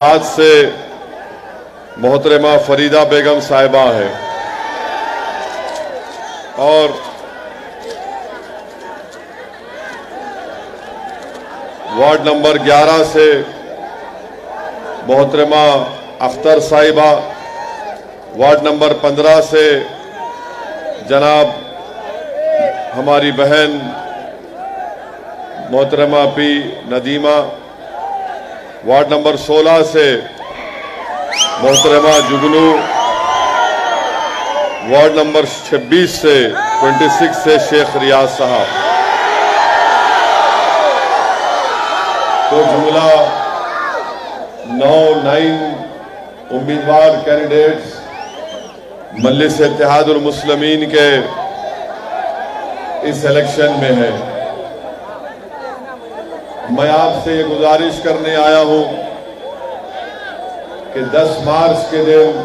आज से मोहतरमा फरीदा बेगम साहिबा है और वार्ड नंबर 11 से मोहतरमा अख्तर साहिबा, वार्ड नंबर 15 से जनाब हमारी बहन मोहतरमा पी नदीमा, वार्ड नंबर 16 से मोहतरमा जुगनू, वार्ड नंबर 26 से शेख रियाज साहब। तो जुमला 9 उम्मीदवार कैंडिडेट्स मजलिस इत्तेहादुल मुस्लिमीन के इस इलेक्शन में है। मैं आपसे ये गुजारिश करने आया हूं कि 10 मार्च के दिन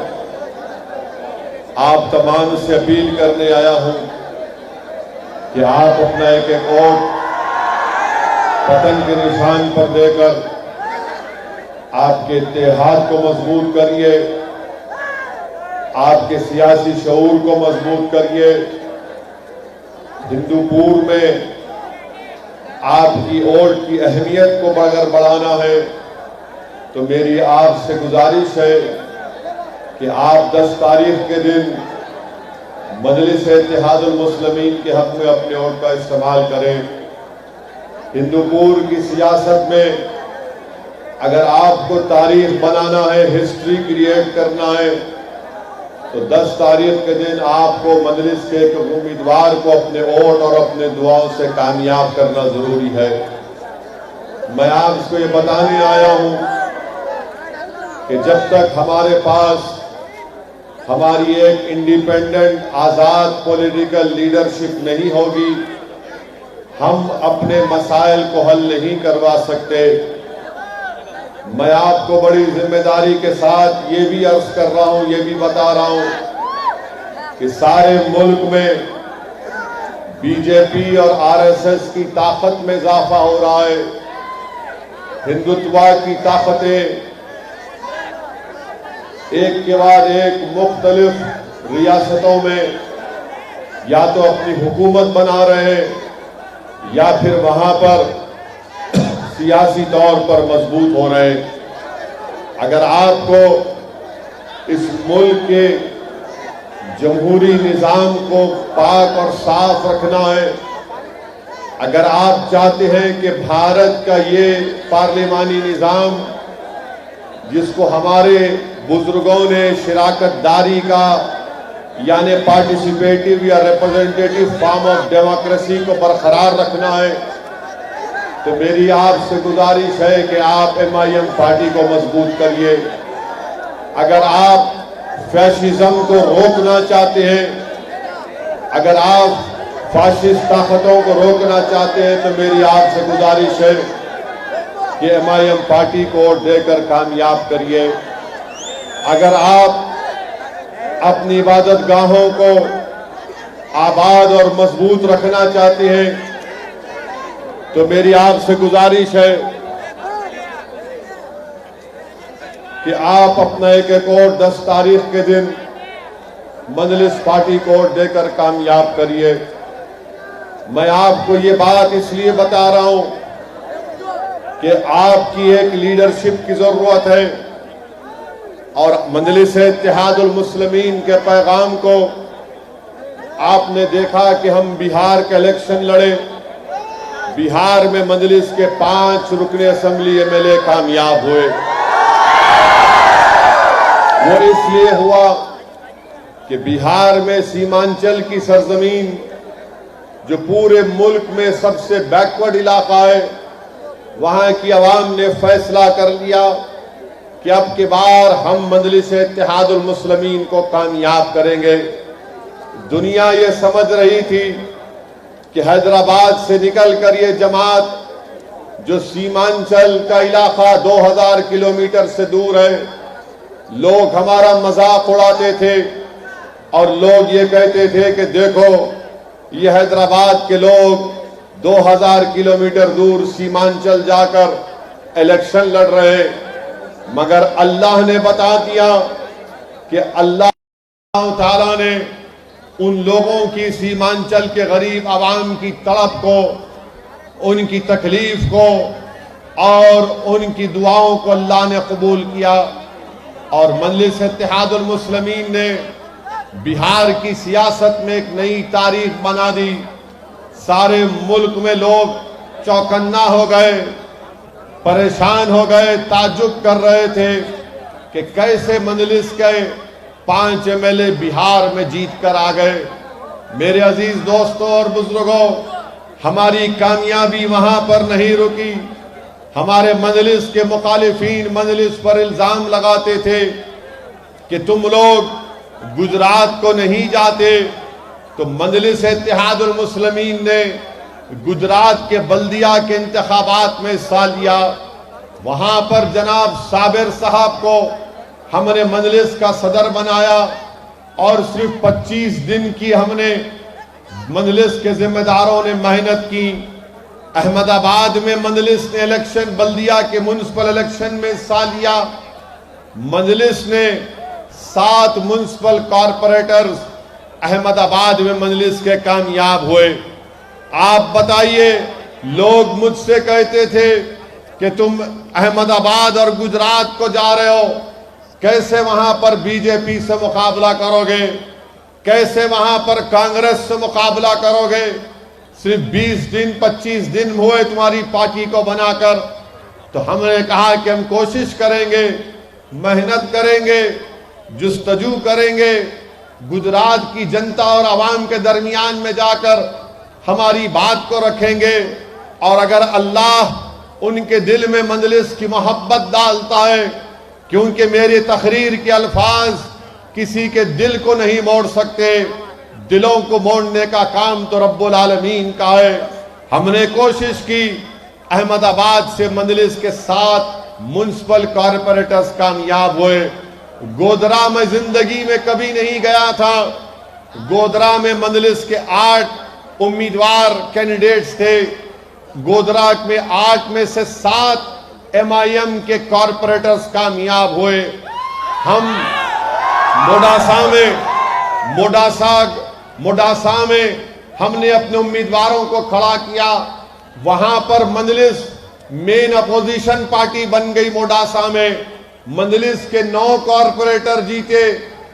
आप तमाम से अपील करने आया हूं कि आप अपना एक वोट पतन के निशान पर देकर आपके इत्तेहाद को मजबूत करिए, आपके सियासी शऊर को मजबूत करिए। हिंदूपुर में आपकी वोट की अहमियत को अगर बढ़ाना है तो मेरी आपसे गुजारिश है कि आप 10 तारीख के दिन मजलिस इत्तेहादुल मुस्लिमीन के हक में अपने वोट का इस्तेमाल करें। हिंदूपुर की सियासत में अगर आपको तारीख बनाना है, हिस्ट्री क्रिएट करना है, तो 10 तारीख के दिन आपको मजलिस के एक उम्मीदवार को अपने वोट और अपने दुआओं से कामयाब करना जरूरी है। मैं आपको ये बताने आया हूं कि जब तक हमारे पास हमारी एक इंडिपेंडेंट आजाद पॉलिटिकल लीडरशिप नहीं होगी, हम अपने मसाइल को हल नहीं करवा सकते। मैं आपको बड़ी जिम्मेदारी के साथ ये भी अर्ज कर रहा हूं, ये भी बता रहा हूं कि सारे मुल्क में बीजेपी और आरएसएस की ताकत में इजाफा हो रहा है। हिंदुत्व की ताकतें एक के बाद एक मुख्तलिफ रियासतों में या तो अपनी हुकूमत बना रहे हैं या फिर वहां पर सियासी तौर पर मजबूत हो रहे। अगर आपको इस मुल्क के जमहूरी निजाम को पाक और साफ रखना है, अगर आप चाहते हैं कि भारत का ये पार्लिमानी निजाम जिसको हमारे बुजुर्गों ने शिराकतदारी का यानी पार्टिसिपेटिव या रिप्रेजेंटेटिव फॉर्म ऑफ डेमोक्रेसी को बरकरार रखना है, तो मेरी आपसे गुजारिश है कि आप MIM पार्टी को मजबूत करिए। अगर आप फैशिज्म को रोकना चाहते हैं, अगर आप फाशिस्ट ताकतों को रोकना चाहते हैं, तो मेरी आपसे गुजारिश है कि MIM पार्टी को वोट देकर कामयाब करिए। अगर आप अपनी इबादत गाहों को आबाद और मजबूत रखना चाहते हैं, तो मेरी आपसे गुजारिश है कि आप अपना एक वोट 10 तारीख के दिन मजलिस पार्टी को वोट देकर कामयाब करिए। मैं आपको ये बात इसलिए बता रहा हूं कि आपकी एक लीडरशिप की जरूरत है और मजलिस इत्तेहादुल मुस्लिमीन के पैगाम को आपने देखा कि हम बिहार का इलेक्शन लड़े, बिहार में मजलिस के 5 रुकने असेंबली MLA कामयाब हुए। वो इसलिए हुआ कि बिहार में सीमांचल की सरजमीन जो पूरे मुल्क में सबसे बैकवर्ड इलाका है, वहां की आवाम ने फैसला कर लिया कि अब की बार हम मजलिस इत्तेहादुल मुस्लिमीन को कामयाब करेंगे। दुनिया ये समझ रही थी कि हैदराबाद से निकलकर ये जमात जो सीमांचल का इलाका 2000 किलोमीटर से दूर है, लोग हमारा मजाक उड़ाते थे और लोग ये कहते थे कि देखो ये हैदराबाद के लोग 2000 किलोमीटर दूर सीमांचल जाकर इलेक्शन लड़ रहे। मगर अल्लाह ने बता दिया कि अल्लाह ताला ने उन लोगों की सीमांचल के गरीब आवाम की तड़प को, उनकी तकलीफ को और उनकी दुआओं को अल्लाह ने कबूल किया। और मजलिस इत्तेहादुल मुस्लिमीन ने बिहार की सियासत में एक नई तारीख बना दी। सारे मुल्क में लोग चौकन्ना हो गए, परेशान हो गए, ताज्जुब कर रहे थे कि कैसे मजलिस के 5 MLA बिहार में जीत कर आ गए। मेरे अजीज दोस्तों और बुजुर्गों, हमारी कामयाबी वहां पर नहीं रुकी। हमारे मजलिस के मुखालिफीन मजलिस पर इल्जाम लगाते थे कि तुम लोग गुजरात को नहीं जाते, तो मजलिस इत्तेहादुल मुस्लिमीन ने गुजरात के बल्दिया के इंतखाबात में हिस्सा लिया। वहां पर जनाब साबिर साहब को हमने मजलिस का सदर बनाया और सिर्फ 25 दिन की हमने मजलिस के जिम्मेदारों ने मेहनत की। अहमदाबाद में मजलिस ने इलेक्शन, बल्दिया के म्युनिसिपल इलेक्शन में हिस्सा लिया। मजलिस ने 7 म्युनिसिपल कॉरपोरेटर्स अहमदाबाद में मजलिस के कामयाब हुए। आप बताइए, लोग मुझसे कहते थे कि तुम अहमदाबाद और गुजरात को जा रहे हो, कैसे वहां पर बीजेपी से मुकाबला करोगे, कैसे वहां पर कांग्रेस से मुकाबला करोगे। सिर्फ 20 दिन 25 दिन हुए तुम्हारी पार्टी को बनाकर। तो हमने कहा कि हम कोशिश करेंगे, मेहनत करेंगे, जुस्तजू करेंगे, गुजरात की जनता और आवाम के दरमियान में जाकर हमारी बात को रखेंगे। और अगर अल्लाह उनके दिल में मजलिस की मोहब्बत डालता है, क्योंकि मेरे तकरीर के अल्फाज किसी के दिल को नहीं मोड़ सकते, दिलों को मोड़ने का काम तो रब्बुल आलमीन का है। हमने कोशिश की, अहमदाबाद से मजलिस के 7 म्युनिसिपल कॉरपोरेटर्स कामयाब हुए। गोधरा में जिंदगी में कभी नहीं गया था। गोधरा में मजलिस के 8 उम्मीदवार कैंडिडेट्स थे। गोधरा में 8 में से 7 MIM के कॉरपोरेटर्स कामयाब हुए। हम मोडासा में हमने अपने उम्मीदवारों को खड़ा किया। वहां पर मजलिस मेन अपोजिशन पार्टी बन गई। मोडासा में मजलिस के 9 कॉरपोरेटर जीते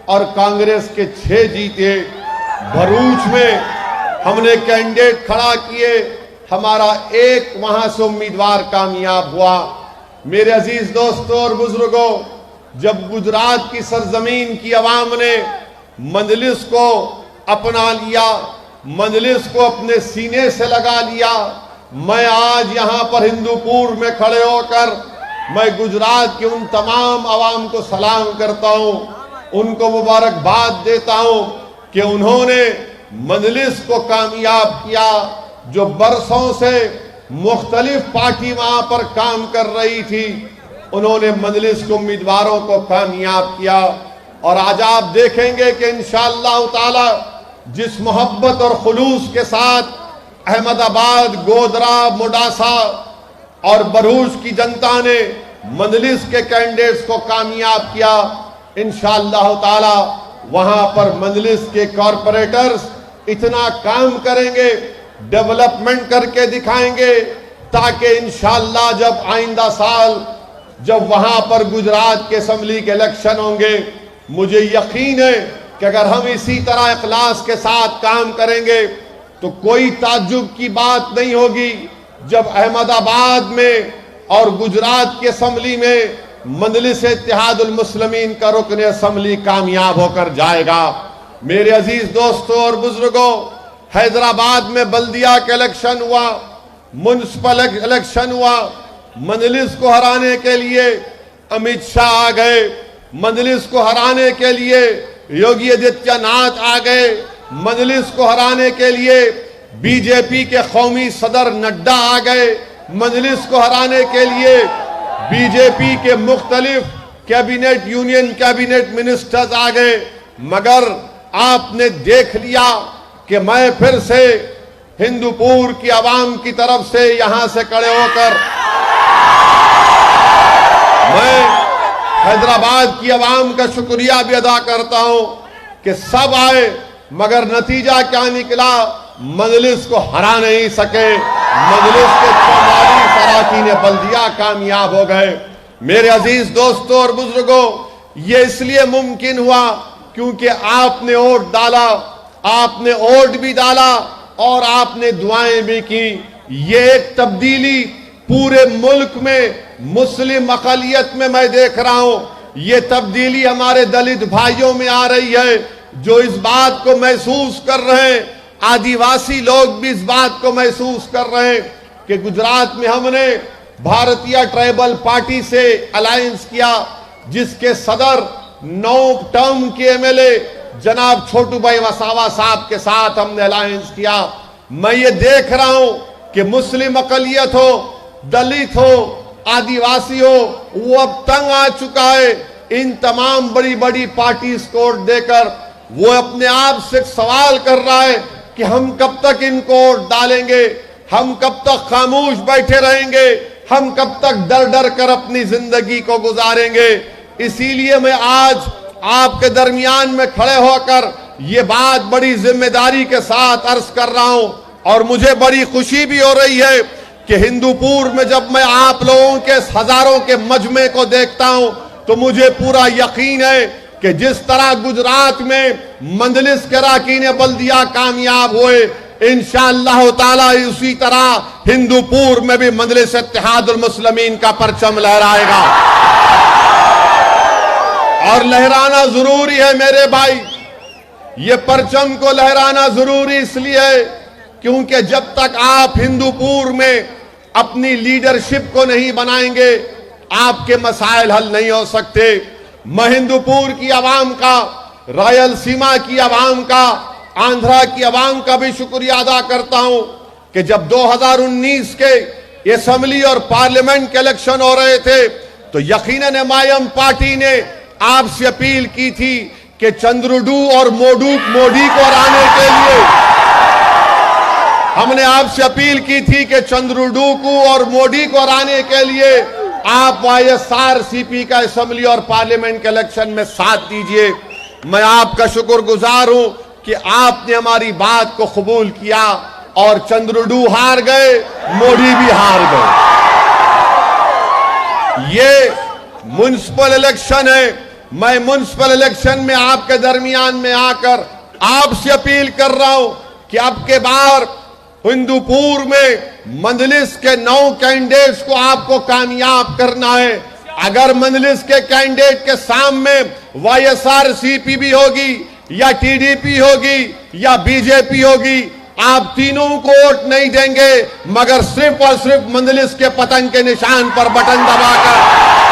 और कांग्रेस के 6 जीते। भरूच में हमने कैंडिडेट खड़ा किए, हमारा एक वहां से उम्मीदवार कामयाब हुआ। मेरे अजीज दोस्तों और बुजुर्गों, जब गुजरात की सरजमीन की आवाम ने मजलिस को अपना लिया, मजलिस को अपने सीने से लगा लिया, मैं आज यहां पर हिंदूपुर में खड़े होकर मैं गुजरात के उन तमाम आवाम को सलाम करता हूं, उनको मुबारकबाद देता हूं कि उन्होंने मजलिस को कामयाब किया। जो बरसों से मुख्तलिफ पार्टी वहां पर काम कर रही थी, उन्होंने मजलिस के उम्मीदवारों को कामयाब किया। और आज आप देखेंगे कि इंशाअल्लाह ताला जिस मोहब्बत और खुलूस के साथ अहमदाबाद, गोधरा, मोडासा और भरूच की जनता ने मजलिस के कैंडिडेट्स को कामयाब किया, इंशाअल्लाह ताला वहां पर मजलिस के कॉरपोरेटर्स इतना काम करेंगे, डेवलपमेंट करके दिखाएंगे, ताकि इंशाअल्लाह जब आइंदा साल जब वहां पर गुजरात के असेंबली के इलेक्शन होंगे, मुझे यकीन है कि अगर हम इसी तरह इखलास के साथ काम करेंगे तो कोई ताज्जुब की बात नहीं होगी जब अहमदाबाद में और गुजरात की असेंबली में मजलिस इत्तेहादुल मुस्लिमीन का रुकन असेंबली कामयाब होकर जाएगा। मेरे अजीज दोस्तों और बुजुर्गों, हैदराबाद में बल्दिया का इलेक्शन हुआ, म्युनिसिपल इलेक्शन हुआ। मजलिस को हराने के लिए अमित शाह आ गए, मजलिस को हराने के लिए योगी आदित्यनाथ आ गए, मजलिस को हराने के लिए बीजेपी के कौमी सदर नड्डा आ गए, मजलिस को हराने के लिए बीजेपी के मुख्तलिफ कैबिनेट, यूनियन कैबिनेट मिनिस्टर्स आ गए। मगर आपने देख लिया कि मैं फिर से हिंदूपुर की आवाम की तरफ से यहां से खड़े होकर मैं हैदराबाद की आवाम का शुक्रिया भी अदा करता हूं कि सब आए, मगर नतीजा क्या निकला? मजलिस को हरा नहीं सके। मजलिस के 44 अरकान बल्दिया कामयाब हो गए। मेरे अजीज दोस्तों और बुजुर्गों, ये इसलिए मुमकिन हुआ क्योंकि आपने वोट डाला, आपने वोट भी डाला और आपने दुआएं भी की। ये एक तब्दीली पूरे मुल्क में मुस्लिम अक़लियत में मैं देख रहा हूं। ये तब्दीली हमारे दलित भाइयों में आ रही है, जो इस बात को महसूस कर रहे हैं। आदिवासी लोग भी इस बात को महसूस कर रहे हैं कि गुजरात में हमने भारतीय ट्राइबल पार्टी से अलायंस किया, जिसके सदर 9 टर्म के एमएलए जनाब छोटू भाई वसावा साहब के साथ हमने अलायंस किया। मैं ये देख रहा हूं कि मुस्लिम अक़लियत हो, दलित हो, आदिवासी हो, वो अब तंग आ चुका है इन तमाम बड़ी बड़ी पार्टीज को वोट देकर। वो अपने आप से सवाल कर रहा है कि हम कब तक इनको वोट डालेंगे, हम कब तक खामोश बैठे रहेंगे, हम कब तक डर डर कर अपनी जिंदगी को गुजारेंगे। इसीलिए मैं आज आपके दरमियान में खड़े होकर ये बात बड़ी जिम्मेदारी के साथ अर्ज कर रहा हूं। और मुझे बड़ी खुशी भी हो रही है कि हिंदूपुर में जब मैं आप लोगों के हजारों के मजमे को देखता हूं तो मुझे पूरा यकीन है कि जिस तरह गुजरात में मजलिस के अरकान बल्दिया कामयाब हुए, इंशाअल्लाह ताला उसी तरह हिंदूपुर में भी मजलिस इत्तेहादुल मुस्लिमीन का परचम लहराएगा। और लहराना जरूरी है मेरे भाई। ये परचम को लहराना जरूरी इसलिए है क्योंकि जब तक आप हिंदूपुर में अपनी लीडरशिप को नहीं बनाएंगे, आपके मसाइल हल नहीं हो सकते। मैं हिंदूपुर की आवाम का, रायलसीमा की आवाम का, आंध्रा की आवाम का भी शुक्रिया अदा करता हूं कि जब 2019 के असेंबली और पार्लियामेंट के इलेक्शन हो रहे थे तो यकीनन एमआईएम पार्टी ने आपसे अपील की थी कि चंद्रुडू और मोडी को हराने के लिए हमने आपसे अपील की थी कि चंद्रुडू को और मोदी को हराने के लिए आप वाईएसआरसीपी का असेंबली और पार्लियामेंट के इलेक्शन में साथ दीजिए। मैं आपका शुक्रगुजार हूं कि आपने हमारी बात को कबूल किया और चंद्रुडू हार गए, मोदी भी हार गए। ये म्युनिसिपल इलेक्शन है। मैं म्युनिसिपल इलेक्शन में आपके दरमियान में आकर आपसे अपील कर रहा हूं कि अब के बार हिंदूपुर में मजलिस के 9 कैंडिडेट्स को आपको कामयाब करना है। अगर मजलिस के कैंडिडेट के सामने वाईएसआरसीपी भी होगी या टीडीपी होगी या बीजेपी होगी, आप तीनों को वोट नहीं देंगे, मगर सिर्फ और सिर्फ मजलिस के पतन के निशान पर बटन दबाकर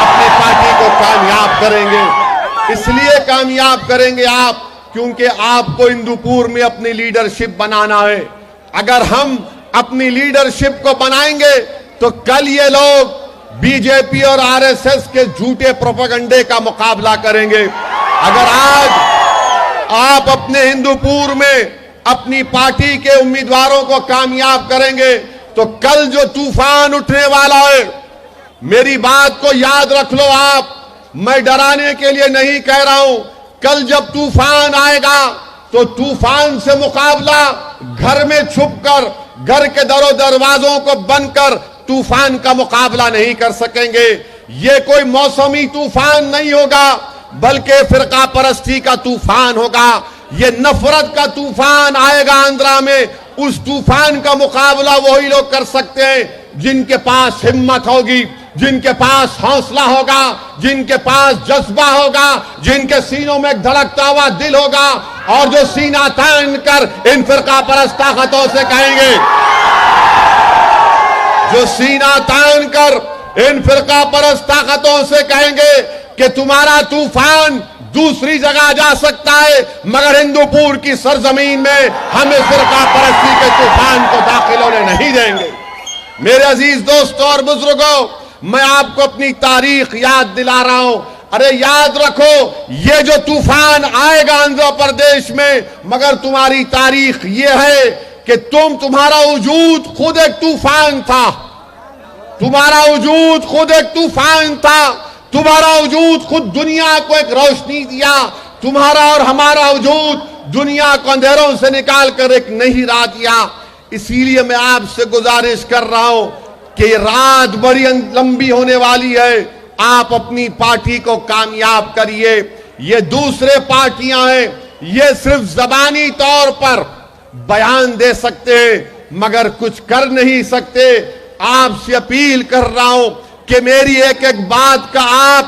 अपनी पार्टी को कामयाब करेंगे। इसलिए कामयाब करेंगे आप क्योंकि आपको हिंदूपुर में अपनी लीडरशिप बनाना है। अगर हम अपनी लीडरशिप को बनाएंगे तो कल ये लोग बीजेपी और आरएसएस के झूठे प्रोपेगेंडे का मुकाबला करेंगे। अगर आज आप अपने हिंदूपुर में अपनी पार्टी के उम्मीदवारों को कामयाब करेंगे तो कल जो तूफान उठने वाला है, मेरी बात को याद रख लो आप। मैं डराने के लिए नहीं कह रहा हूं। कल जब तूफान आएगा तो तूफान से मुकाबला घर में छुपकर, घर के दरों दरवाजों को बंद कर तूफान का मुकाबला नहीं कर सकेंगे। ये कोई मौसमी तूफान नहीं होगा, बल्कि फिरका परस्ती का तूफान होगा। ये नफरत का तूफान आएगा आंध्रा में। उस तूफान का मुकाबला वही लोग कर सकते हैं जिनके पास हिम्मत होगी, जिनके पास हौसला होगा, जिनके पास जज्बा होगा, जिनके सीनों में एक धड़कता हुआ दिल होगा और जो सीना तान कर इन फिरका परस्त ताकतों से कहेंगे, जो सीना तान कर इन फिरका परस्त ताकतों से कहेंगे कि तुम्हारा तूफान दूसरी जगह जा सकता है, मगर हिंदूपुर की सरजमीन में हम इस फिरका परस्ती के तूफान को दाखिल होने नहीं देंगे। मेरे अजीज दोस्तों और बुजुर्गों, मैं आपको अपनी तारीख याद दिला रहा हूं। अरे याद रखो, ये जो तूफान आएगा आंध्र प्रदेश में, मगर तुम्हारी तारीख ये है कि तुम्हारा वजूद खुद एक तूफान था। तुम्हारा वजूद खुद एक तूफान था। तुम्हारा वजूद खुद दुनिया को एक रोशनी दिया। तुम्हारा और हमारा वजूद दुनिया को अंधेरों से निकाल कर एक नई राह दिया। इसीलिए मैं आपसे गुजारिश कर रहा हूं कि रात बड़ी लंबी होने वाली है, आप अपनी पार्टी को कामयाब करिए। ये दूसरे पार्टियां हैं, ये सिर्फ जबानी तौर पर बयान दे सकते हैं मगर कुछ कर नहीं सकते। आपसे अपील कर रहा हूं कि मेरी एक एक बात का आप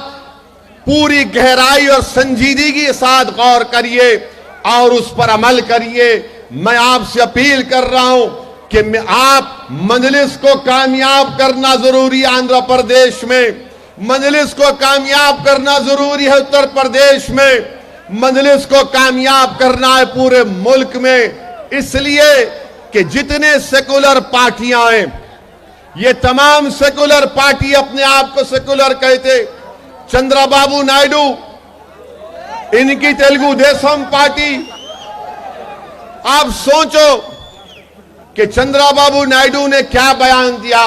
पूरी गहराई और संजीदगी के साथ गौर करिए और उस पर अमल करिए। मैं आपसे अपील कर रहा हूं कि आप मजलिस को कामयाब करना जरूरी है। आंध्र प्रदेश में मजलिस को कामयाब करना जरूरी है, उत्तर प्रदेश में मजलिस को कामयाब करना है, पूरे मुल्क में। इसलिए कि जितने सेकुलर पार्टियां हैं, ये तमाम सेकुलर पार्टी अपने आप को सेकुलर कहते। चंद्रबाबू नायडू, इनकी तेलुगु देशम पार्टी, आप सोचो कि चंद्रबाबू नायडू ने क्या बयान दिया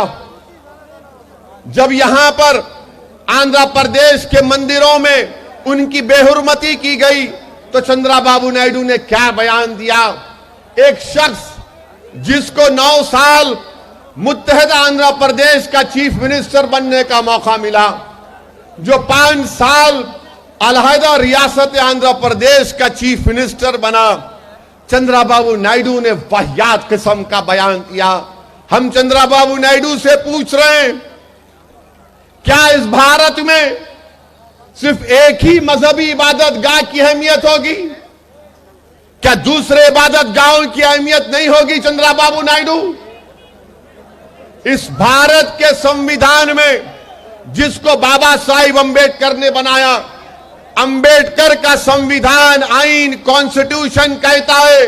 जब यहां पर आंध्र प्रदेश के मंदिरों में उनकी बेहुरमती की गई। तो चंद्रबाबू नायडू ने क्या बयान दिया। एक शख्स जिसको 9 साल मुत्तहदा आंध्र प्रदेश का चीफ मिनिस्टर बनने का मौका मिला, जो 5 साल अलहदा रियासत आंध्र प्रदेश का चीफ मिनिस्टर बना, चंद्रबाबू नायडू ने वाहियात किस्म का बयान दिया। हम चंद्रबाबू नायडू से पूछ रहे हैं, क्या इस भारत में सिर्फ एक ही मजहबी इबादत गाह की अहमियत होगी? क्या दूसरे इबादत गाहों की अहमियत नहीं होगी? चंद्रबाबू नायडू, इस भारत के संविधान में जिसको बाबा साहिब अंबेडकर ने बनाया, अंबेडकर का संविधान, आईन, कॉन्स्टिट्यूशन कहता है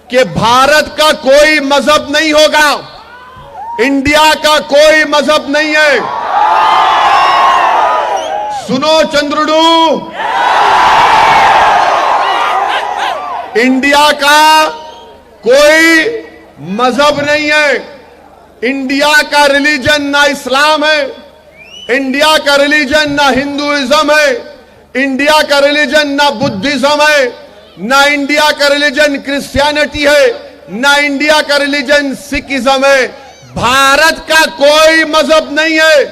कि भारत का कोई मजहब नहीं होगा, इंडिया का कोई मजहब नहीं है। सुनो चंद्रुडू, इंडिया का कोई मजहब नहीं है। इंडिया का रिलीजन ना इस्लाम है, इंडिया का रिलीजन ना हिंदुइज्म है, इंडिया का रिलीजन ना बुद्धिज्म है, ना इंडिया का रिलीजन क्रिश्चियनिटी है, ना इंडिया का रिलीजन सिखिज्म है। भारत का कोई मजहब नहीं है।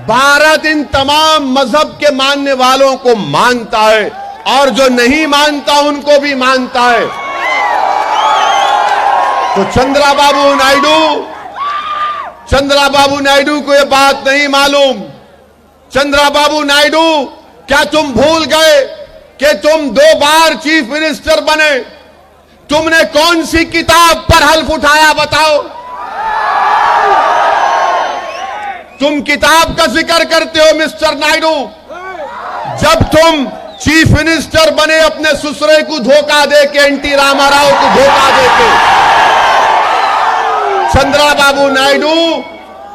भारत इन तमाम मजहब के मानने वालों को मानता है और जो नहीं मानता उनको भी मानता है। तो चंद्रबाबू नायडू को यह बात नहीं मालूम। चंद्रबाबू नायडू, क्या तुम भूल गए कि तुम 2 बार चीफ मिनिस्टर बने? तुमने कौन सी किताब पर हल्फ उठाया बताओ? तुम किताब का जिक्र करते हो मिस्टर नायडू। जब तुम चीफ मिनिस्टर बने अपने ससुरे को धोखा देके, एनटी रामाराव को धोखा देके, चंद्रबाबू नायडू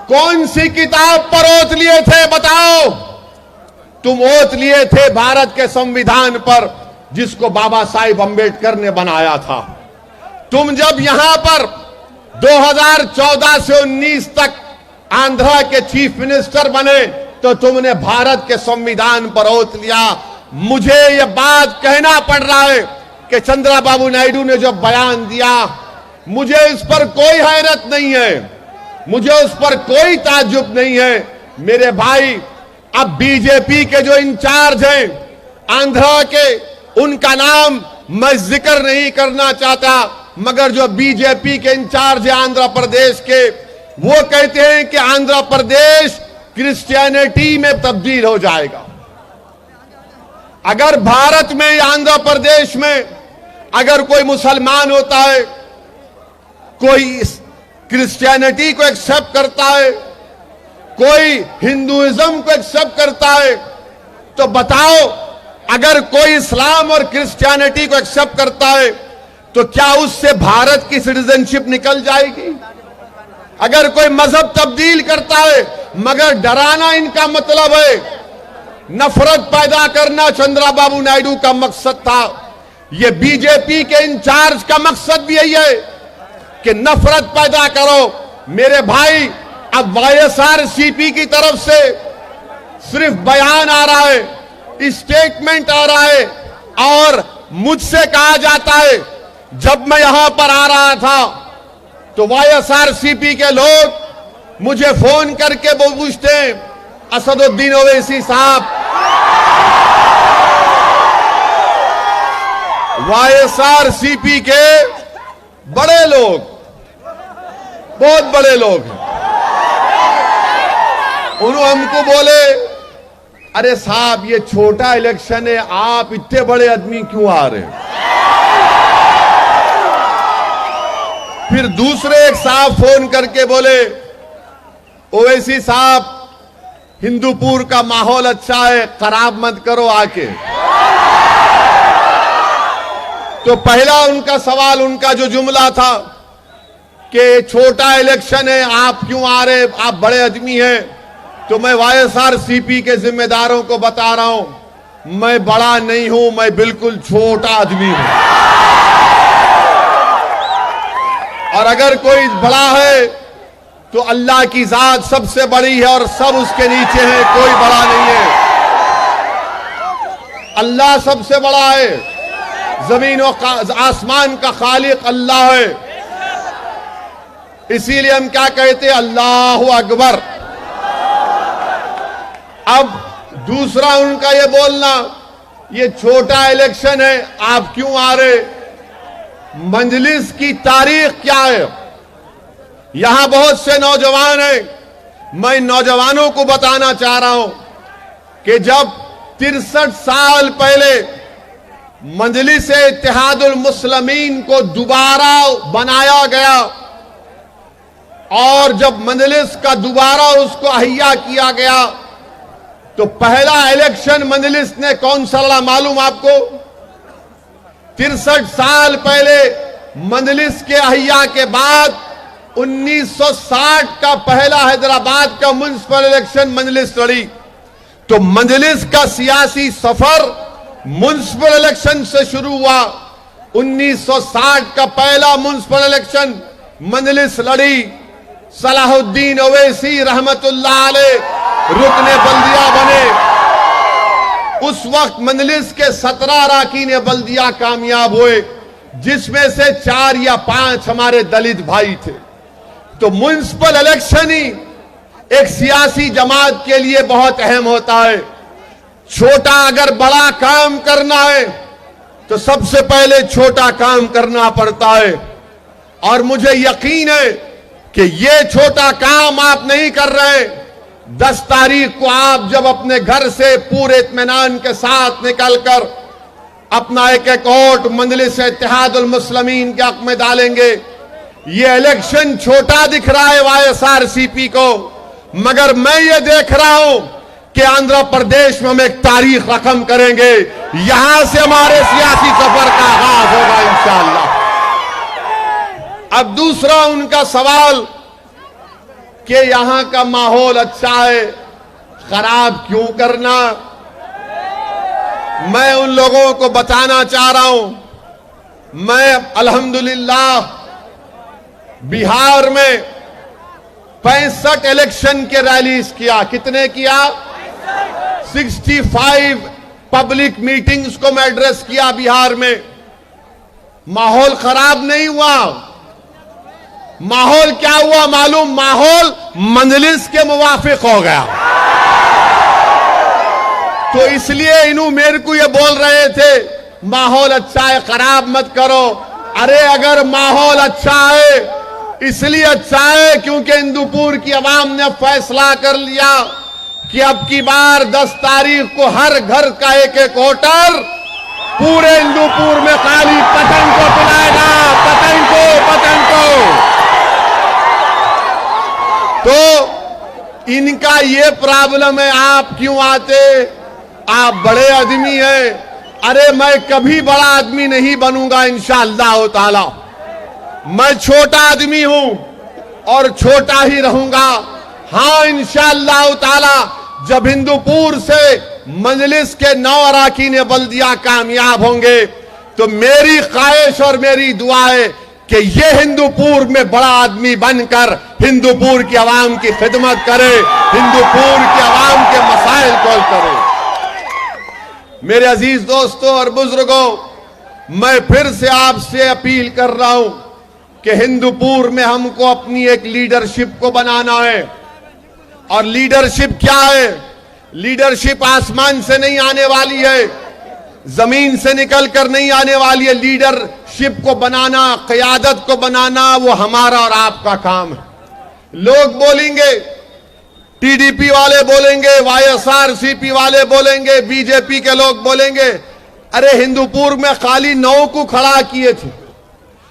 कौन सी किताब पर ओत लिए थे बताओ? तुम ओत लिए थे भारत के संविधान पर, जिसको बाबा साहिब अंबेडकर ने बनाया था। तुम जब यहां पर 2014 से 19 तक आंध्रा के चीफ मिनिस्टर बने तो तुमने भारत के संविधान पर ओत लिया। मुझे यह बात कहना पड़ रहा है कि चंद्रबाबू नायडू ने जो बयान दिया, मुझे इस पर कोई हैरत नहीं है, मुझे उस पर कोई ताज्जुब नहीं है। मेरे भाई, अब बीजेपी के जो इंचार्ज हैं आंध्रा के, उनका नाम मैं जिक्र नहीं करना चाहता, मगर जो बीजेपी के इंचार्ज है आंध्र प्रदेश के, वो कहते हैं कि आंध्र प्रदेश क्रिश्चियनिटी में तब्दील हो जाएगा। अगर भारत में, आंध्र प्रदेश में अगर कोई मुसलमान होता है, कोई क्रिश्चियनिटी को एक्सेप्ट करता है, कोई हिंदुइज्म को एक्सेप्ट करता है, तो बताओ, अगर कोई इस्लाम और क्रिश्चियनिटी को एक्सेप्ट करता है तो क्या उससे भारत की सिटीजनशिप निकल जाएगी? अगर कोई मजहब तब्दील करता है, मगर डराना इनका मतलब है, नफरत पैदा करना चंद्रबाबू नायडू का मकसद था। यह बीजेपी के इंचार्ज का मकसद भी यही है कि नफरत पैदा करो। मेरे भाई, अब वाईएसआरसीपी की तरफ से सिर्फ बयान आ रहा है, स्टेटमेंट आ रहा है और मुझसे कहा जाता है। जब मैं यहां पर आ रहा था तो YSRCP के लोग मुझे फोन करके वो पूछते हैं, असदुद्दीन ओवैसी साहब, YSRCP के बड़े लोग, बहुत बड़े लोग हैं, उन्होंने हमको बोले, अरे साहब ये छोटा इलेक्शन है, आप इतने बड़े आदमी क्यों आ रहे हैं? फिर दूसरे एक साहब फोन करके बोले, ओवैसी साहब हिंदूपुर का माहौल अच्छा है, खराब मत करो आके। तो पहला उनका सवाल, उनका जो जुमला था कि छोटा इलेक्शन है, आप क्यों आ रहे, आप बड़े आदमी हैं। तो मैं YSRCP के जिम्मेदारों को बता रहा हूं, मैं बड़ा नहीं हूं, मैं बिल्कुल छोटा आदमी हूं। और अगर कोई बड़ा है तो अल्लाह की जात सबसे बड़ी है और सब उसके नीचे है, कोई बड़ा नहीं है। अल्लाह सबसे बड़ा है, जमीन और आसमान का खालिक अल्लाह है। इसीलिए हम क्या कहते हैं, अल्लाहु अकबर। अब दूसरा उनका ये बोलना, ये छोटा इलेक्शन है, आप क्यों आ रहे, मजलिस की तारीख क्या है। यहां बहुत से नौजवान हैं, मैं नौजवानों को बताना चाह रहा हूं कि जब 63 साल पहले मजलिस इत्तेहादुल मुस्लिमीन को दोबारा बनाया गया और जब मजलिस का दोबारा उसको अहिया किया गया तो पहला इलेक्शन मजलिस ने कौन सा लड़ा मालूम आपको? 63 साल पहले मजलिस के अहिया के बाद 1960 का पहला हैदराबाद का म्युनिसिपल इलेक्शन मजलिस लड़ी। तो मजलिस का सियासी सफर म्युनिसिपल इलेक्शन से शुरू हुआ। 1960 का पहला म्युनिसिपल इलेक्शन मजलिस लड़ी। सलाहुद्दीन ओवैसी रहमतुल्लाह अलैह रुकने बल्दिया बने। उस वक्त मजलिस के 17 अरकान बल्दिया कामयाब हुए, जिसमें से 4 या 5 हमारे दलित भाई थे। तो म्युनिसिपल इलेक्शन ही एक सियासी जमात के लिए बहुत अहम होता है। छोटा अगर बड़ा काम करना है तो सबसे पहले छोटा काम करना पड़ता है। और मुझे यकीन है कि ये छोटा काम आप नहीं कर रहे। 10 तारीख को आप जब अपने घर से पूरे इत्मीनान के साथ निकलकर अपना एक वोट मजलिस इत्तेहादुल मुस्लिमीन के हक में डालेंगे। ये इलेक्शन छोटा दिख रहा है YSRCP को, मगर मैं ये देख रहा हूं कि आंध्र प्रदेश में हम एक तारीख रकम करेंगे। यहां से हमारे सियासी सफर का आगाज होगा इंशाअल्लाह। अब दूसरा उनका सवाल कि यहां का माहौल अच्छा है, खराब क्यों करना। मैं उन लोगों को बताना चाह रहा हूं, मैं अल्हम्दुलिल्लाह बिहार में 65 इलेक्शन के रैलीज किया। कितने किया? 65 पब्लिक मीटिंग्स को मैं एड्रेस किया बिहार में। माहौल खराब नहीं हुआ। माहौल क्या हुआ मालूम? माहौल मजलिस के मुवाफिक हो गया। तो इसलिए इन्हों मेरे को ये बोल रहे थे माहौल अच्छा है, खराब मत करो। अरे अगर माहौल अच्छा है, इसलिए अच्छा है क्योंकि हिंदूपुर की आवाम ने फैसला कर लिया कि अब की बार 10 तारीख को हर घर का एक वोटर पूरे हिंदूपुर में खाली पतंग को पिलाएगा, पतंग को। तो इनका ये प्रॉब्लम है, आप क्यों आते, आप बड़े आदमी हैं। अरे मैं कभी बड़ा आदमी नहीं बनूंगा इंशाअल्लाह ताला। मैं छोटा आदमी हूं और छोटा ही रहूंगा। हां इंशाअल्लाह ताला जब हिंदूपुर से मजलिस के 9 अरकान बल्दिया कामयाब होंगे तो मेरी ख्वाहिश और मेरी दुआ है कि ये हिंदूपुर में बड़ा आदमी बनकर हिंदूपुर की आवाम की खिदमत करे, हिंदूपुर की आवाम के मसाइल को हल करे। मेरे अजीज दोस्तों और बुजुर्गों, मैं फिर से आपसे अपील कर रहा हूं कि हिंदूपुर में हमको अपनी एक लीडरशिप को बनाना है। और लीडरशिप क्या है? लीडरशिप आसमान से नहीं आने वाली है, जमीन से निकल कर नहीं आने वाली है। लीडरशिप को बनाना, क़यादत को बनाना, वो हमारा और आपका काम है। लोग बोलेंगे, टीडीपी वाले बोलेंगे, वाईएसआरसीपी वाले बोलेंगे, बीजेपी के लोग बोलेंगे, अरे हिंदूपुर में खाली 9 को खड़ा किए थे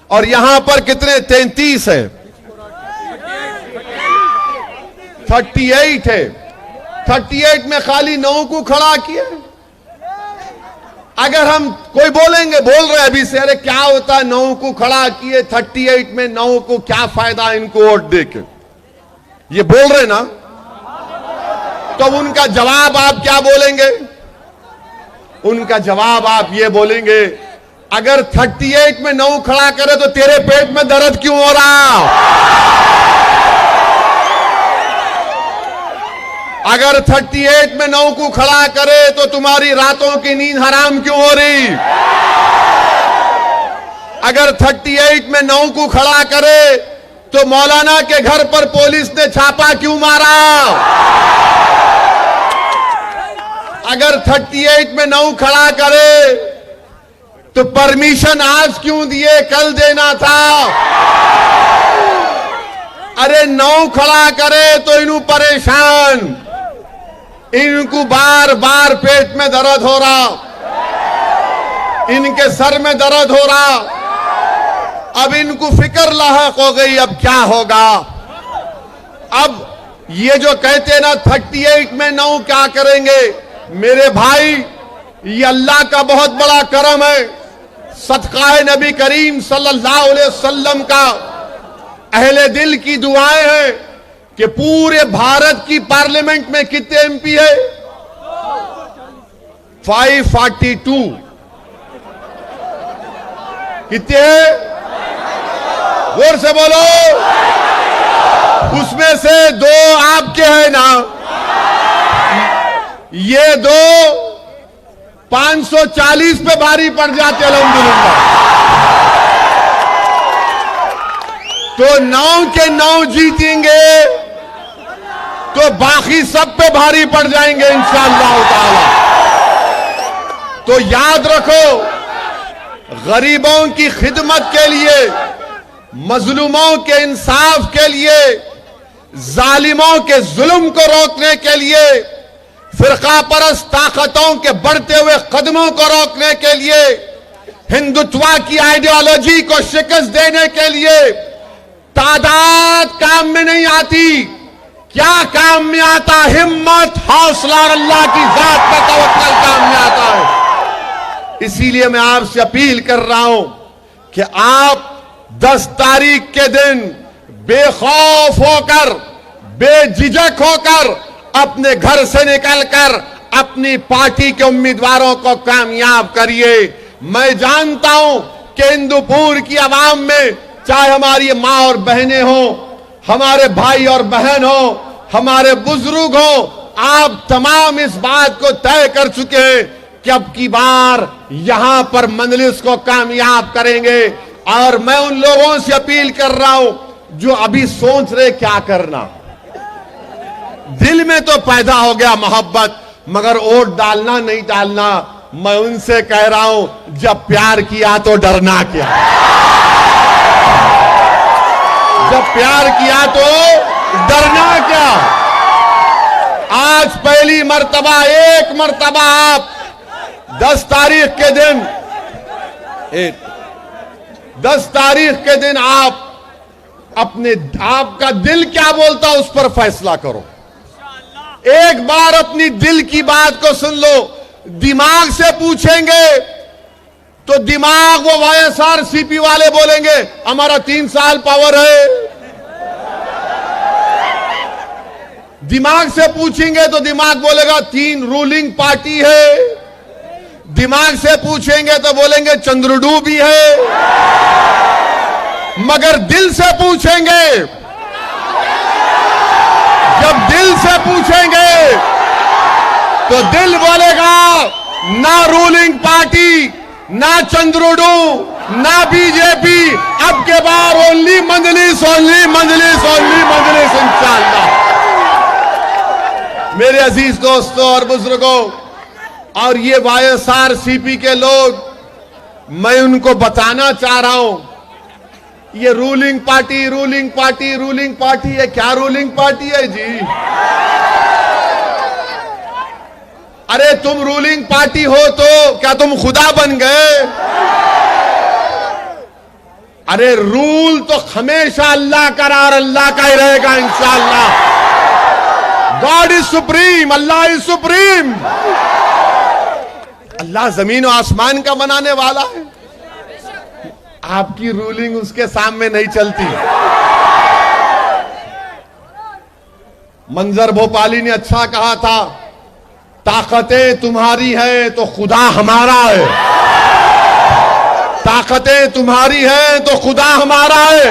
और यहां पर कितने 33 है, 38 है। 38 में खाली 9 को खड़ा किए। अगर हम कोई बोलेंगे, बोल रहे अभी से, अरे क्या होता है 9 को खड़ा किए, 38 में 9 को क्या फायदा इनको वोट देके, ये बोल रहे ना, तो उनका जवाब आप क्या बोलेंगे? उनका जवाब आप ये बोलेंगे, अगर 38 में 9 खड़ा करे तो तेरे पेट में दर्द क्यों हो रहा? अगर 38 में 9 को खड़ा करे तो तुम्हारी रातों की नींद हराम क्यों हो रही? अगर 38 में 9 को खड़ा करे तो मौलाना के घर पर पुलिस ने छापा क्यों मारा? अगर 38 में 9 खड़ा करे तो परमिशन आज क्यों दिए, कल देना था? अरे 9 खड़ा करे तो इन्हों परेशान, इनको बार बार पेट में दर्द हो रहा, इनके सर में दर्द हो रहा, अब इनको फिक्र लाहक हो गई, अब क्या होगा? अब ये जो कहते ना 38 में 9 क्या करेंगे, मेरे भाई ये अल्लाह का बहुत बड़ा करम है, सदकाए नबी करीम सल्लल्लाहु अलैहि वसल्लम का, अहले दिल की दुआएं हैं कि पूरे भारत की पार्लियामेंट में कितने एमपी है? 542। कितने हैं? जोर से बोलो। उसमें से 2 आपके हैं ना, ये 2 540 पे भारी पड़ जाते अल्हम्दुलिल्लाह। तो 9 के 9 जीतेंगे तो बाकी सब पे भारी पड़ जाएंगे इंशाअल्लाह ताला। तो याद रखो, गरीबों की खिदमत के लिए, मजलूमों के इंसाफ के लिए, जालिमों के जुल्म को रोकने के लिए, फिरका परस्त ताकतों के बढ़ते हुए कदमों को रोकने के लिए, हिंदुत्व की आइडियोलॉजी को शिकस्त देने के लिए तादाद काम में नहीं आती, क्या काम में आता? हिम्मत, हौसला और अल्लाह की जात पर तवक्कल काम में आता है। इसीलिए मैं आपसे अपील कर रहा हूं कि आप 10 तारीख के दिन बेखौफ होकर, बेझिझक होकर अपने घर से निकलकर अपनी पार्टी के उम्मीदवारों को कामयाब करिए। मैं जानता हूं कि हिंदूपुर की आवाम में, चाहे हमारी मां और बहनें हो, हमारे भाई और बहन हो, हमारे बुजुर्ग हो, आप तमाम इस बात को तय कर चुके हैं कि अब की बार यहां पर मजलिस को कामयाब करेंगे। और मैं उन लोगों से अपील कर रहा हूं जो अभी सोच रहे क्या करना, दिल में तो पैदा हो गया मोहब्बत, मगर वोट डालना नहीं डालना, मैं उनसे कह रहा हूं जब प्यार किया तो डरना क्या, जब प्यार किया तो डरना क्या। आज पहली मर्तबा, एक मर्तबा आप 10 तारीख के दिन, 10 तारीख के दिन आप अपने, आपका दिल क्या बोलता उस पर फैसला करो। एक बार अपनी दिल की बात को सुन लो। दिमाग से पूछेंगे तो दिमाग, वो वाईएसआरसीपी वाले बोलेंगे हमारा 3 साल पावर है। दिमाग से पूछेंगे तो दिमाग बोलेगा 3 रूलिंग पार्टी है। दिमाग से पूछेंगे तो बोलेंगे चंद्रडू भी है। मगर दिल से पूछेंगे जब दिल से पूछेंगे तो दिल बोलेगा ना रूलिंग पार्टी, ना चंद्रुडू, ना बीजेपी, अब के बाद ओनली मजलिस, ओनली मजलिस, ओनली मजलिस इंशाअल्लाह। मेरे अजीज दोस्तों और बुजुर्गों, और ये वाईएसआरसीपी के लोग, मैं उनको बताना चाह रहा हूं, ये ruling party, ruling party, ruling party, ये क्या रूलिंग पार्टी है जी? अरे तुम रूलिंग पार्टी हो तो क्या तुम खुदा बन गए? अरे रूल तो हमेशा अल्लाह का और अल्लाह का ही रहेगा इंशाअल्लाह। God is supreme, Allah is supreme. Allah जमीन और आसमान का बनाने वाला है। आपकी रूलिंग उसके सामने नहीं चलती। मंजर भोपाली ने अच्छा कहा था, ताकतें तुम्हारी है तो खुदा हमारा है, ताकतें तुम्हारी है तो खुदा हमारा है।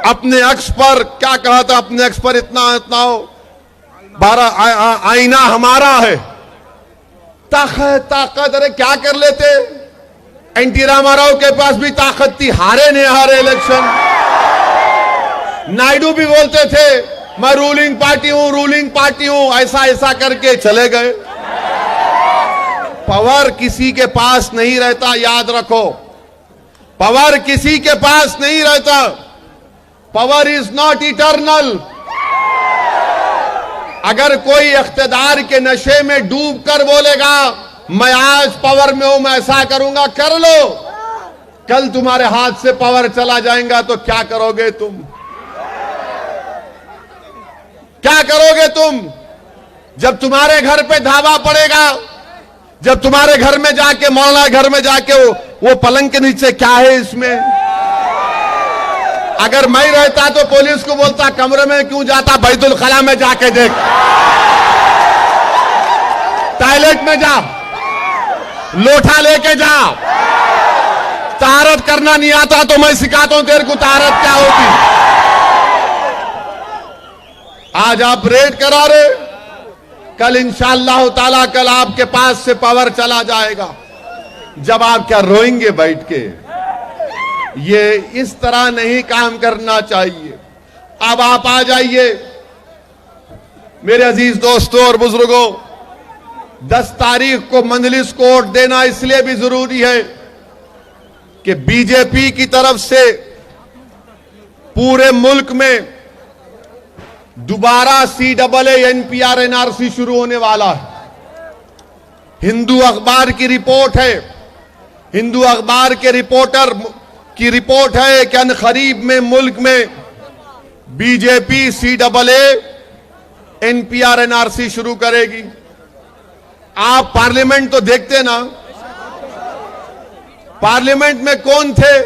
अपने अक्स पर क्या कहा था, अपने अक्स पर इतना इतना हो, 12 आईना हमारा है। ताकत ताकत, अरे क्या कर लेते? एनटी रामाराव के पास भी ताकत थी, हारे नहीं हारे इलेक्शन। नायडू भी बोलते थे मैं रूलिंग पार्टी हूं, रूलिंग पार्टी हूं, ऐसा ऐसा करके चले गए। पावर किसी के पास नहीं रहता, याद रखो, पावर किसी के पास नहीं रहता। Power is not eternal. अगर कोई इख्तिदार के नशे में डूब कर बोलेगा मैं आज पावर में हूं, मैं ऐसा करूंगा, कर लो, कल तुम्हारे हाथ से पावर चला जाएगा तो क्या करोगे तुम? क्या करोगे तुम? जब तुम्हारे घर पे धावा पड़ेगा, जब तुम्हारे घर में जाके, मौलाना घर में जाके वो पलंग के नीचे क्या है इसमें? अगर मैं रहता तो पुलिस को बोलता कमरे में क्यों जाता, बैतुल खला में जाके देख, टॉयलेट में जा, लोटा लेके जा। तारत करना नहीं आता तो मैं सिखाता हूं तेरे को तारत क्या होती। आज आप रेड करा रहे, कल इंशाअल्लाह ताला कल आपके पास से पावर चला जाएगा। जब आप क्या रोएंगे बैठ के? ये इस तरह नहीं काम करना चाहिए। अब आप आ जाइए मेरे अजीज दोस्तों और बुजुर्गों, 10 तारीख को मजलिस को वोट देना इसलिए भी जरूरी है कि बीजेपी की तरफ से पूरे मुल्क में दोबारा CAA NPR NRC शुरू होने वाला है। हिंदू अखबार की रिपोर्ट है, हिंदू अखबार के रिपोर्टर की रिपोर्ट है कि अनकरीब में मुल्क में बीजेपी CAA NPR NRC शुरू करेगी। आप पार्लियामेंट तो देखते ना, पार्लियामेंट में कौन थे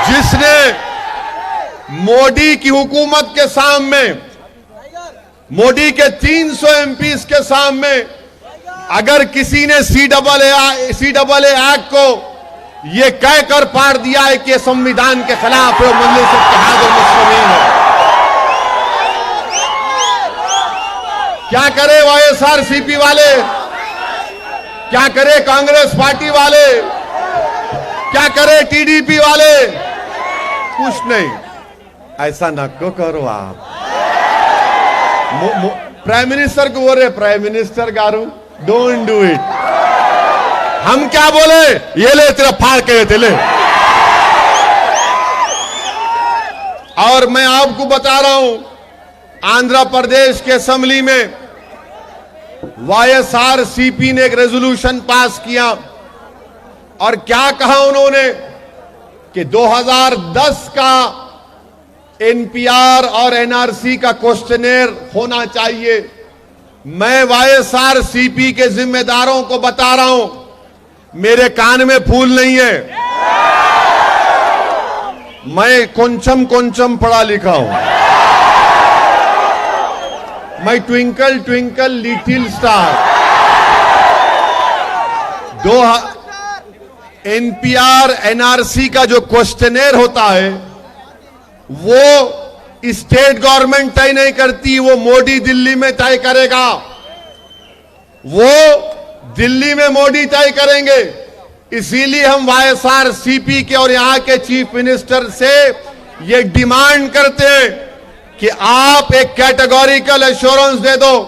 जिसने मोदी की हुकूमत के सामने, मोदी के 300 MPs के सामने अगर किसी ने CAA एक्ट को ये कहकर पार दिया है कि संविधान के खिलाफ है, मजलिस इत्तेहाद मुस्लिमीन है। क्या करे वाईएसआरसीपी वाले, क्या करे कांग्रेस पार्टी वाले, क्या करे TDP वाले? कुछ नहीं। ऐसा न करो आप। प्राइम मिनिस्टर को बोल रहे, prime minister garu don't do it. हम क्या बोले? ये ले तेरा फाड़ के थे ले। और मैं आपको बता रहा हूं, आंध्र प्रदेश के असेंबली में वाईएसआरसीपी ने एक रेजोल्यूशन पास किया और क्या कहा उन्होंने कि 2010 का NPR और NRC का क्वेश्चनेयर होना चाहिए। मैं वाईएसआरसीपी के जिम्मेदारों को बता रहा हूं, मेरे कान में फूल नहीं है, मैं कोंचम पढ़ा लिखा हूं। मैं twinkle twinkle little star. NPR NRC का जो क्वेश्चनेयर होता है वो स्टेट गवर्नमेंट तय नहीं करती, वो मोदी दिल्ली में तय करेगा, वो दिल्ली में मोदी तय करेंगे। इसीलिए हम वाईएसआरसीपी के और यहां के चीफ मिनिस्टर से ये डिमांड करते हैं कि आप एक कैटेगोरिकल एश्योरेंस दे दो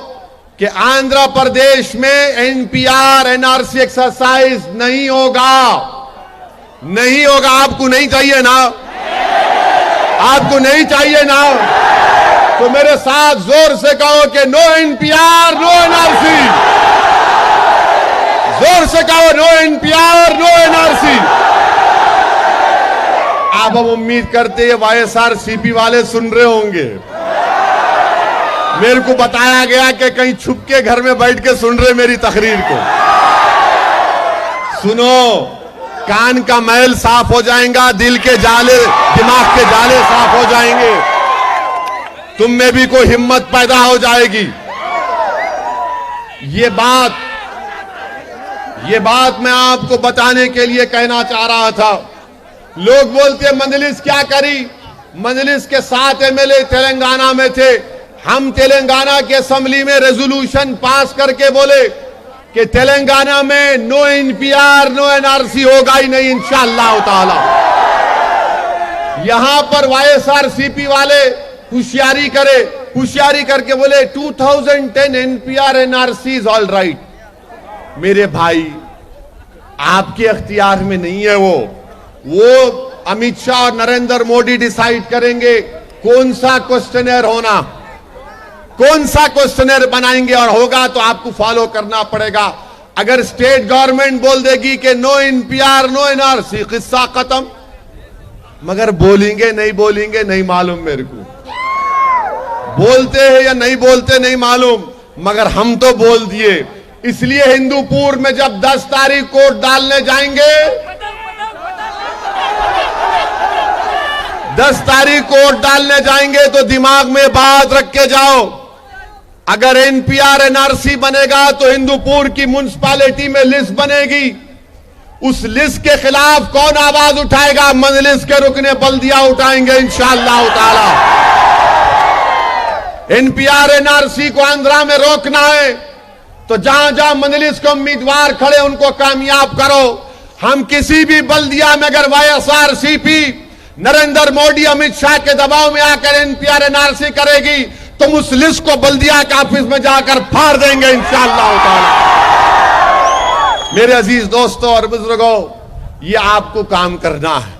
कि आंध्र प्रदेश में एनपीआर एनआरसी एक्सरसाइज नहीं होगा, नहीं होगा। आपको नहीं चाहिए ना, आपको नहीं चाहिए ना, तो मेरे साथ जोर से कहो कि नो एनपीआर नो एनआरसी, जोर से कहो नो एनपीआर नो एनआरसी। अब हम उम्मीद करते हैं वाईएसआरसीपी वाले सुन रहे होंगे। मेरे को बताया गया कि कहीं छुप के घर में बैठ के सुन रहे मेरी तकरीर को। सुनो, कान का मैल साफ हो जाएगा, दिल के जाले, दिमाग के जाले साफ हो जाएंगे, तुम में भी कोई हिम्मत पैदा हो जाएगी। ये बात मैं आपको बताने के लिए कहना चाह रहा था। लोग बोलते मजलिस क्या करी, मजलिस के 7 एमएलए तेलंगाना में थे। हम तेलंगाना के असेंबली में रेजोल्यूशन पास करके बोले कि तेलंगाना में नो एनपीआर नो एनआरसी होगा ही नहीं इंशाअल्लाह ताला। यहां पर वाईएसआरसीपी वाले होशियारी करके बोले 2010 NPR NRC is all right. मेरे भाई, आपके अख्तियार में नहीं है वो अमित शाह और नरेंद्र मोदी डिसाइड करेंगे कौन सा क्वेश्चनर होना, कौन सा क्वेश्चनर बनाएंगे, और होगा तो आपको फॉलो करना पड़ेगा। अगर स्टेट गवर्नमेंट बोल देगी कि नो एनपीआर नो एनआरसी, किस्सा खत्म। मगर बोलेंगे नहीं मालूम, मेरे को बोलते हैं या नहीं बोलते नहीं मालूम, मगर हम तो बोल दिए। इसलिए हिंदूपुर में जब 10 तारीख को वोट डालने जाएंगे, 10 तारीख को वोट डालने जाएंगे तो दिमाग में बात रख के जाओ, अगर एनपीआर एनआरसी बनेगा तो हिंदूपुर की म्युनिसिपैलिटी में लिस्ट बनेगी। उस लिस्ट के खिलाफ कौन आवाज उठाएगा? मजलिस के रुकने बल्दिया उठाएंगे इंशाअल्लाह ताला। एनपीआर एनआरसी को आंध्रा में रोकना है तो जहां जहां मजलिस के उम्मीदवार खड़े उनको कामयाब करो। हम किसी भी बल्दिया में अगर वाईएसआरसीपी नरेंद्र मोदी अमित शाह के दबाव में आकर एनपीआर एनआरसी करेगी तो उस लिस्ट को बल्दिया के ऑफिस में जाकर फाड़ देंगे इंशाअल्लाह ताला। मेरे अजीज दोस्तों और बुजुर्गों, ये आपको काम करना है।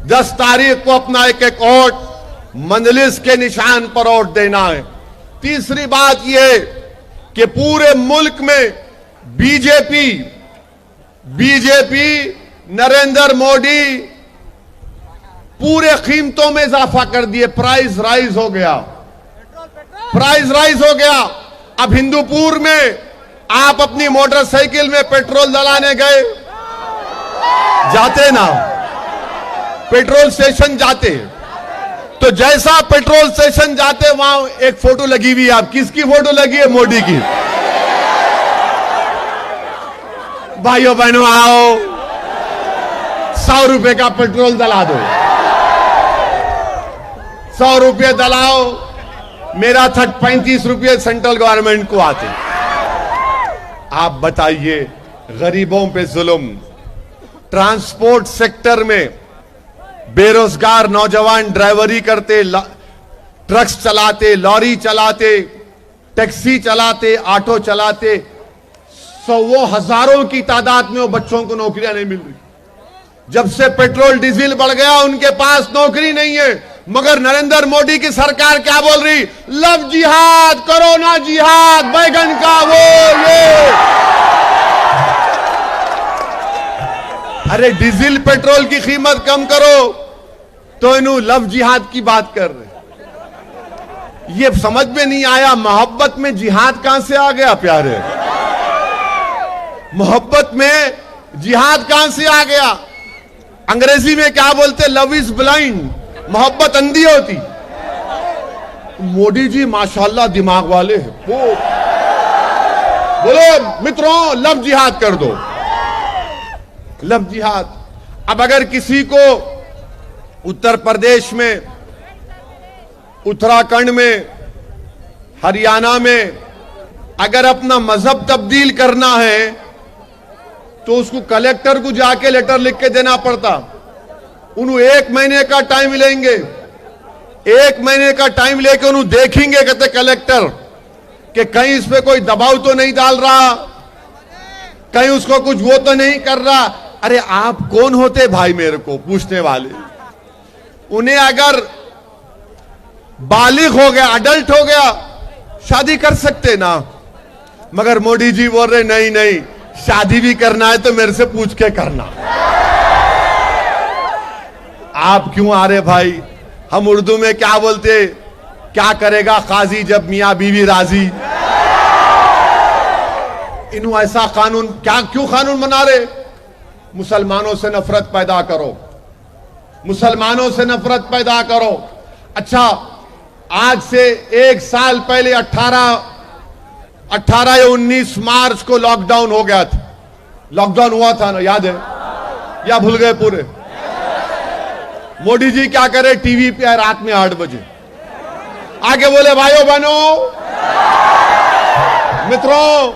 10 तारीख को अपना एक एक वोट मजलिस के निशान पर वोट देना है। तीसरी बात यह कि पूरे मुल्क में बीजेपी नरेंद्र मोदी पूरे कीमतों में इजाफा कर दिए, प्राइस राइज हो गया। अब हिंदूपुर में आप अपनी मोटरसाइकिल में पेट्रोल डलाने गए, जाते ना, पेट्रोल स्टेशन जाते, तो जैसा पेट्रोल स्टेशन जाते वहां एक फोटो लगी हुई है। आप किसकी फोटो लगी है? मोदी की। भाइयों बहनों आओ, 100 रुपए का पेट्रोल डला दो, 100 रुपये डलाओ, मेरा 35 रुपये सेंट्रल गवर्नमेंट को आते। आप बताइए, गरीबों पे जुल्म, ट्रांसपोर्ट सेक्टर में बेरोजगार नौजवान ड्राइवरी करते, ट्रक्स चलाते, लॉरी चलाते, टैक्सी चलाते, ऑटो चलाते, सौ हजारों की तादाद में वो बच्चों को नौकरियां नहीं मिल रही। जब से पेट्रोल डीजल बढ़ गया उनके पास नौकरी नहीं है। मगर नरेंद्र मोदी की सरकार क्या बोल रही? लव जिहाद, कोरोना जिहाद, बैगन का वो ये। अरे डीजल पेट्रोल की कीमत कम करो तो इन्हों लव जिहाद की बात कर रहे। ये समझ में नहीं आया, मोहब्बत में जिहाद कहां से आ गया प्यारे? मोहब्बत में जिहाद कहां से आ गया? अंग्रेजी में क्या बोलते? लव इज ब्लाइंड, मोहब्बत अंधी होती। मोदी जी माशाल्लाह दिमाग वाले हैं, बोलो मित्रों लव जिहाद कर दो, लव जिहाद। अब अगर किसी को उत्तर प्रदेश में उत्तराखंड में, हरियाणा में अगर अपना मजहब तब्दील करना है तो उसको कलेक्टर को जाके लेटर लिख के देना पड़ता। उन्हें 1 महीने का टाइम लेंगे, 1 महीने का टाइम लेके उन्हें देखेंगे, कहते कलेक्टर कि कहीं इस पे कोई दबाव तो नहीं डाल रहा, कहीं उसको कुछ वो तो नहीं कर रहा। अरे आप कौन होते भाई मेरे को पूछने वाले? उन्हें अगर बालिग हो गया, अडल्ट हो गया, शादी कर सकते ना, मगर मोदी जी बोल रहे नहीं नहीं, शादी भी करना है तो मेरे से पूछ के करना। आप क्यों आ रहे भाई? हम उर्दू में क्या बोलते, क्या करेगा काजी जब मियां बीवी राजी। इन्हों ऐसा कानून क्या, क्यों कानून बना रहे? मुसलमानों से नफरत पैदा करो, मुसलमानों से नफरत पैदा करो। अच्छा, आज से 1 साल पहले 18 या 19 मार्च को लॉकडाउन हो गया था। लॉकडाउन हुआ था ना, याद है या भूल गए पूरे? मोदी जी क्या करे, टीवी पे रात में 8 बजे आगे बोले भाइयों बहनों मित्रों,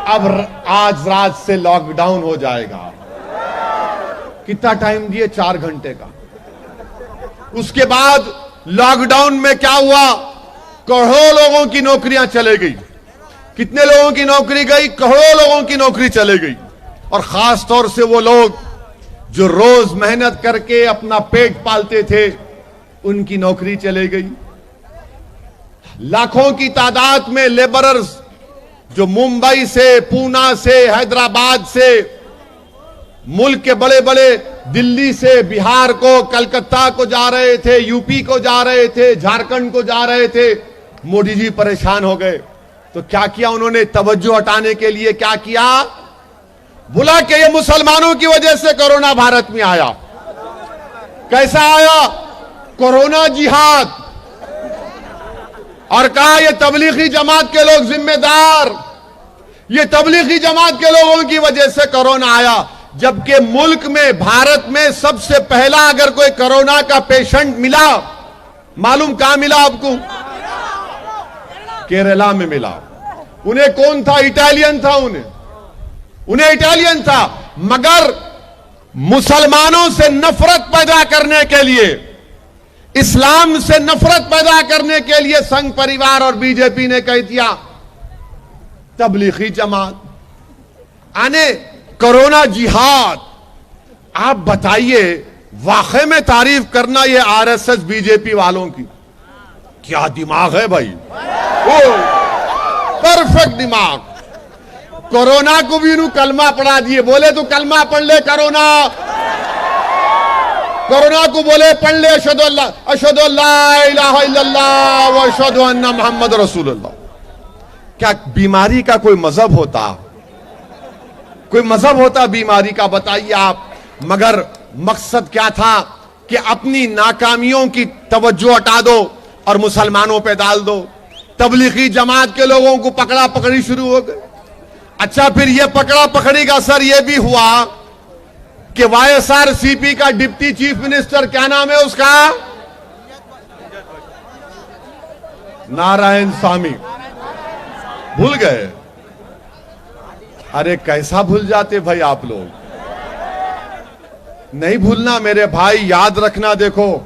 अब आज रात से लॉकडाउन हो जाएगा। कितना टाइम दिए? 4 घंटे का। उसके बाद लॉकडाउन में क्या हुआ? करोड़ों लोगों की नौकरियां चले गई। कितने लोगों की नौकरी गई? करोड़ों लोगों की नौकरी चले गई। और खास तौर से वो लोग जो रोज मेहनत करके अपना पेट पालते थे, उनकी नौकरी चले गई। लाखों की तादाद में लेबरर्स जो मुंबई से, पूना से, हैदराबाद से, मुल्क के बड़े बड़े दिल्ली से बिहार को, कलकत्ता को जा रहे थे, यूपी को जा रहे थे, झारखंड को जा रहे थे। मोदी जी परेशान हो गए तो क्या किया उन्होंने? तवज्जो हटाने के लिए क्या किया? बोला कि ये मुसलमानों की वजह से कोरोना भारत में आया। कैसा आया? कोरोना जिहाद। और कहा ये तबलीगी जमात के लोग जिम्मेदार, ये तबलीगी जमात के लोगों की वजह से कोरोना आया। जबकि मुल्क में, भारत में सबसे पहला अगर कोई कोरोना का पेशेंट मिला, मालूम कहां मिला आपको? केरला में मिला। उन्हें कौन था? इटालियन था। उन्हें इटालियन था। मगर मुसलमानों से नफरत पैदा करने के लिए, इस्लाम से नफरत पैदा करने के लिए संघ परिवार और बीजेपी ने कह दिया तबलीगी जमात आने कोरोना जिहाद। आप बताइए, वाकई में तारीफ करना ये आरएसएस बीजेपी वालों की, क्या दिमाग है भाई, ओ परफेक्ट दिमाग। कोरोना को भी इन्हों कलमा पढ़ा दिए। बोले तो कलमा पढ़ ले, कोरोना को बोले पढ़ ले अशहदु अल्ला इलाहा इल्लल्लाह व अशहदु अन्ना मुहम्मद रसूलुल्लाह। क्या बीमारी का कोई मजहब होता? कोई मजहब होता बीमारी का? बताइए आप। मगर मकसद क्या था कि अपनी नाकामियों की तवज्जो हटा दो और मुसलमानों पे डाल दो। तबलीगी जमात के लोगों को पकड़ा पकड़ी शुरू हो गई। अच्छा, फिर ये पकड़ा पकड़ी का असर यह भी हुआ कि वाईएसआरसीपी का डिप्टी चीफ मिनिस्टर, क्या नाम है उसका? नारायण स्वामी। भूल गए? अरे कैसा भूल जाते भाई आप लोग? नहीं भूलना मेरे भाई, याद रखना। देखो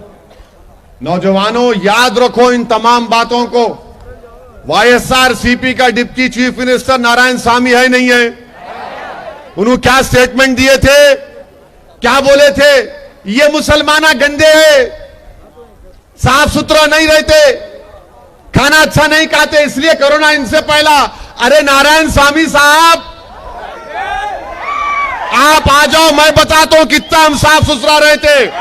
नौजवानों, याद रखो इन तमाम बातों को। वाईएसआरसीपी का डिप्टी चीफ मिनिस्टर नारायण स्वामी है नहीं है? उन्होंने क्या स्टेटमेंट दिए थे? क्या बोले थे? ये मुसलमाना गंदे हैं, साफ सुथरा नहीं रहते, खाना अच्छा नहीं खाते, इसलिए कोरोना इनसे पहला। अरे नारायण स्वामी साहब, आप आ जाओ, मैं बताता हूं कितना हम साफ सुथरा रहते।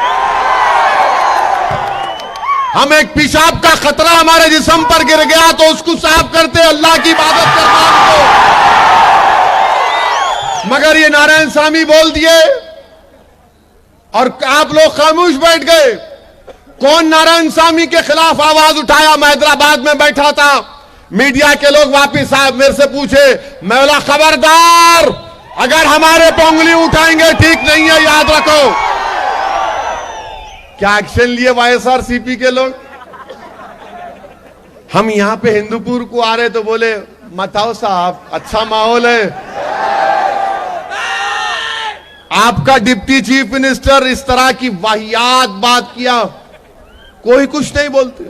हम एक पेशाब का खतरा हमारे जिस्म पर गिर गया तो उसको साफ करते, अल्लाह की इबादत करना हमको। मगर ये नारायण स्वामी बोल दिए और आप लोग खामोश बैठ गए। कौन नारायण स्वामी के खिलाफ आवाज उठाया? मैं हैदराबाद में बैठा था, मीडिया के लोग वापिस आए, मेरे से पूछे, मैं बोला खबरदार, अगर हमारे पोंगली उठाएंगे ठीक नहीं है, याद रखो। क्या एक्शन लिए वाईएसआरसीपी के लोग? हम यहां पे हिंदूपुर को आ रहे तो बोले मत आओ साहब, अच्छा माहौल है। आपका डिप्टी चीफ मिनिस्टर इस तरह की वाहियात बात किया, कोई कुछ नहीं बोलते।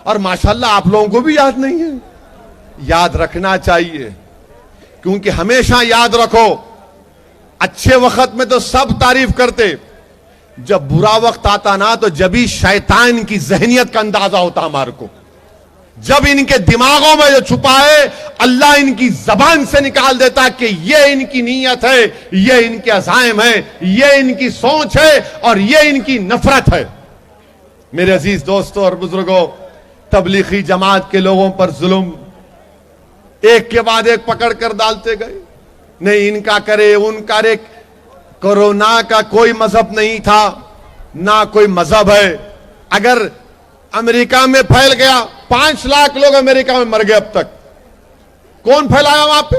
और माशाल्लाह आप लोगों को भी याद नहीं है, याद रखना चाहिए, क्योंकि हमेशा याद रखो, अच्छे वक्त में तो सब तारीफ करते, जब बुरा वक्त आता ना तो जब ही शैतान की जहनियत का अंदाजा होता हमारे को। जब इनके दिमागों में जो छुपा है अल्लाह इनकी जबान से निकाल देता कि ये इनकी नीयत है, ये इनके अज़ाइम है, ये इनकी सोच है और ये इनकी नफरत है। मेरे अजीज दोस्तों और बुजुर्गों, तबलीगी जमात के लोगों पर जुल्म एक के बाद एक पकड़ कर डालते गए, नहीं इनका करे उनका रे। कोरोना का कोई मजहब नहीं था, ना कोई मजहब है। अगर अमेरिका में फैल गया, 5 लाख लोग अमेरिका में मर गए अब तक, कौन फैलाया वहां पे?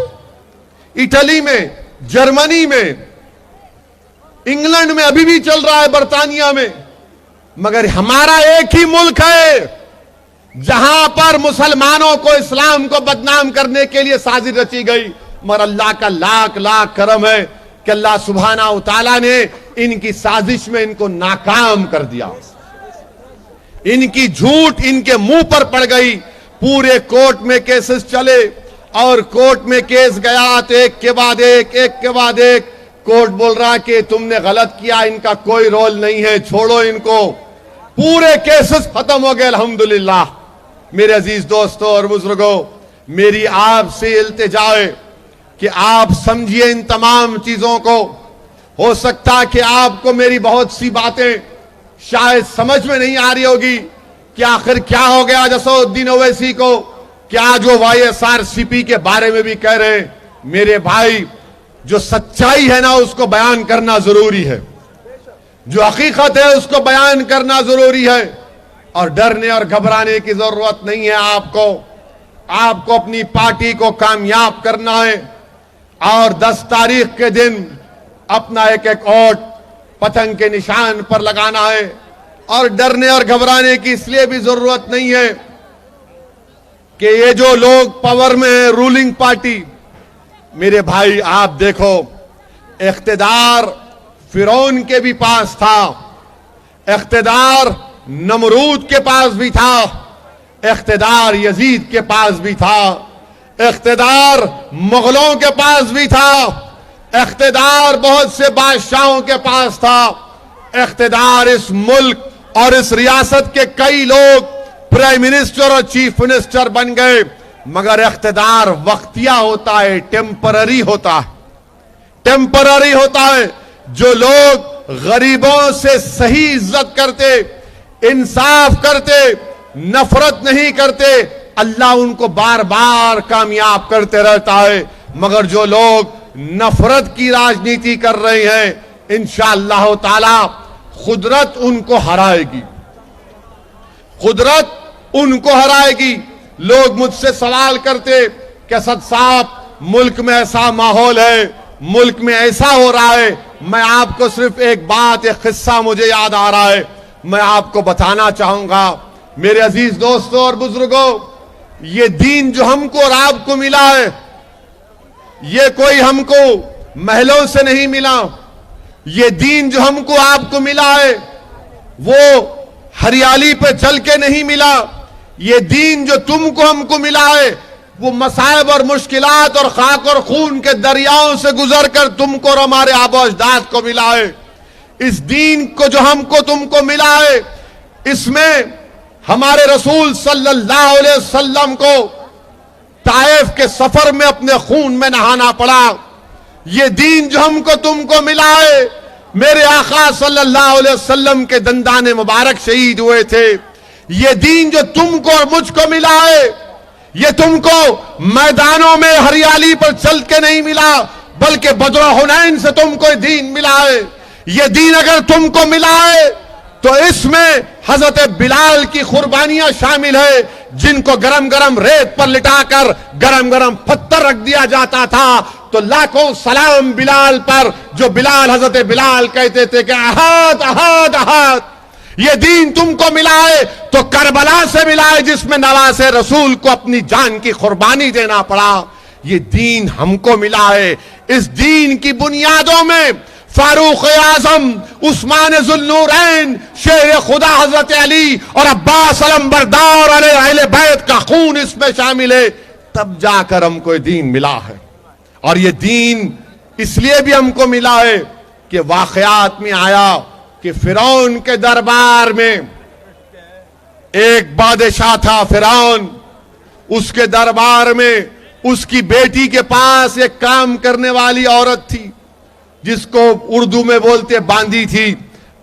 इटली में, जर्मनी में, इंग्लैंड में अभी भी चल रहा है, बर्तानिया में। मगर हमारा एक ही मुल्क है जहां पर मुसलमानों को, इस्लाम को बदनाम करने के लिए साजिश रची गई। मगर अल्लाह का लाख लाख करम है कि अल्लाह सुब्हाना व तआला ने इनकी साजिश में इनको नाकाम कर दिया। इनकी झूठ इनके मुंह पर पड़ गई। पूरे कोर्ट में केसेस चले और कोर्ट में केस गया तो एक के बाद एक कोर्ट बोल रहा कि तुमने गलत किया, इनका कोई रोल नहीं है, छोड़ो इनको। पूरे केसेस खत्म हो गए अल्हम्दुलिल्लाह। मेरे अजीज दोस्तों और बुजुर्गों, मेरी आपसे इल्तिजा है कि आप समझिए इन तमाम चीजों को। हो सकता कि आपको मेरी बहुत सी बातें शायद समझ में नहीं आ रही होगी कि आखिर क्या हो गया असदुद्दीन ओवैसी को, क्या जो YSRCP के बारे में भी कह रहे हैं। मेरे भाई, जो सच्चाई है ना उसको बयान करना जरूरी है, जो हकीकत है उसको बयान करना जरूरी है, और डरने और घबराने की जरूरत नहीं है। आपको अपनी पार्टी को कामयाब करना है और 10 तारीख के दिन अपना एक एक वोट पतंग के निशान पर लगाना है। और डरने और घबराने की इसलिए भी जरूरत नहीं है कि ये जो लोग पावर में है, रूलिंग पार्टी, मेरे भाई आप देखो, इख्तिदार फिरौन के भी पास था, इख्तिदार नमरूद के पास भी था, इख्तिदार यजीद के पास भी था, इख्तिदार मुगलों के पास भी था, इख्तिदार बहुत से बादशाहों के पास था, इख्तिदार इस मुल्क और इस रियासत के कई लोग प्राइम मिनिस्टर और चीफ मिनिस्टर बन गए। मगर इख्तिदार वक्तिया होता है, टेम्पररी होता है, टेम्पररी होता है। जो लोग गरीबों से सही इज्जत करते, इंसाफ करते, नफरत नहीं करते, अल्लाह उनको बार बार कामयाब करते रहता है। मगर जो लोग नफरत की राजनीति कर रहे हैं, इंशाअल्लाह ताला खुदरत उनको हराएगी, खुदरत उनको हराएगी। लोग मुझसे सवाल करते कि असद साहब, मुल्क में ऐसा माहौल है, मुल्क में ऐसा हो रहा है। मैं आपको सिर्फ एक बात, एक किस्सा मुझे याद आ रहा है, मैं आपको बताना चाहूंगा। मेरे अजीज दोस्तों और बुजुर्गों, ये दीन जो हमको और आपको मिला है, ये कोई हमको महलों से नहीं मिला। ये दीन जो हमको आपको मिला है वो हरियाली पे चल के नहीं मिला। ये दीन जो तुमको हमको मिला है वो मसाइब और मुश्किलात और खाक और खून के दरियाओं से गुजर कर तुमको और हमारे आबो अजदाद को मिला है। इस दीन को जो हमको तुमको मिला है, इसमें हमारे रसूल सल्लल्लाहु अलैहि वसल्लम को ताइफ के सफर में अपने खून में नहाना पड़ा। ये दीन जो हमको तुमको मिला है, मेरे आका सल्लल्लाहु अलैहि वसल्लम के दंदाने मुबारक शहीद हुए थे। ये दीन जो तुमको और मुझको मिला है, ये तुमको मैदानों में हरियाली पर चल के नहीं मिला, बल्कि बदर हुनैन से तुमको दीन मिला है। ये दीन अगर तुमको मिला है तो इसमें हजरत बिलाल की कुर्बानियां शामिल है, जिनको गरम गरम रेत पर लिटाकर गरम गरम पत्थर रख दिया जाता था। तो लाखों सलाम बिलाल पर, जो बिलाल हजरत बिलाल कहते थे कि अहाद अहाद अहाद। ये दीन तुमको मिला है तो करबला से मिला है, जिसमें नवासे रसूल को अपनी जान की कुर्बानी देना पड़ा। ये दीन हमको मिला है। इस दीन की बुनियादों में फारूक आजम, उस्मान जुल्नूरैन, शेर खुदा हजरत अली और अब्बास अलमबरदार अहले बैत का खून इसमें शामिल है। तब जाकर हमको ये दीन मिला है। और ये दीन इसलिए भी हमको मिला है कि वाकयात में आया कि फिरौन के दरबार में एक बादशाह था फिरौन। उसके दरबार में उसकी बेटी के पास एक काम करने वाली औरत थी, जिसको उर्दू में बोलते बांदी थी।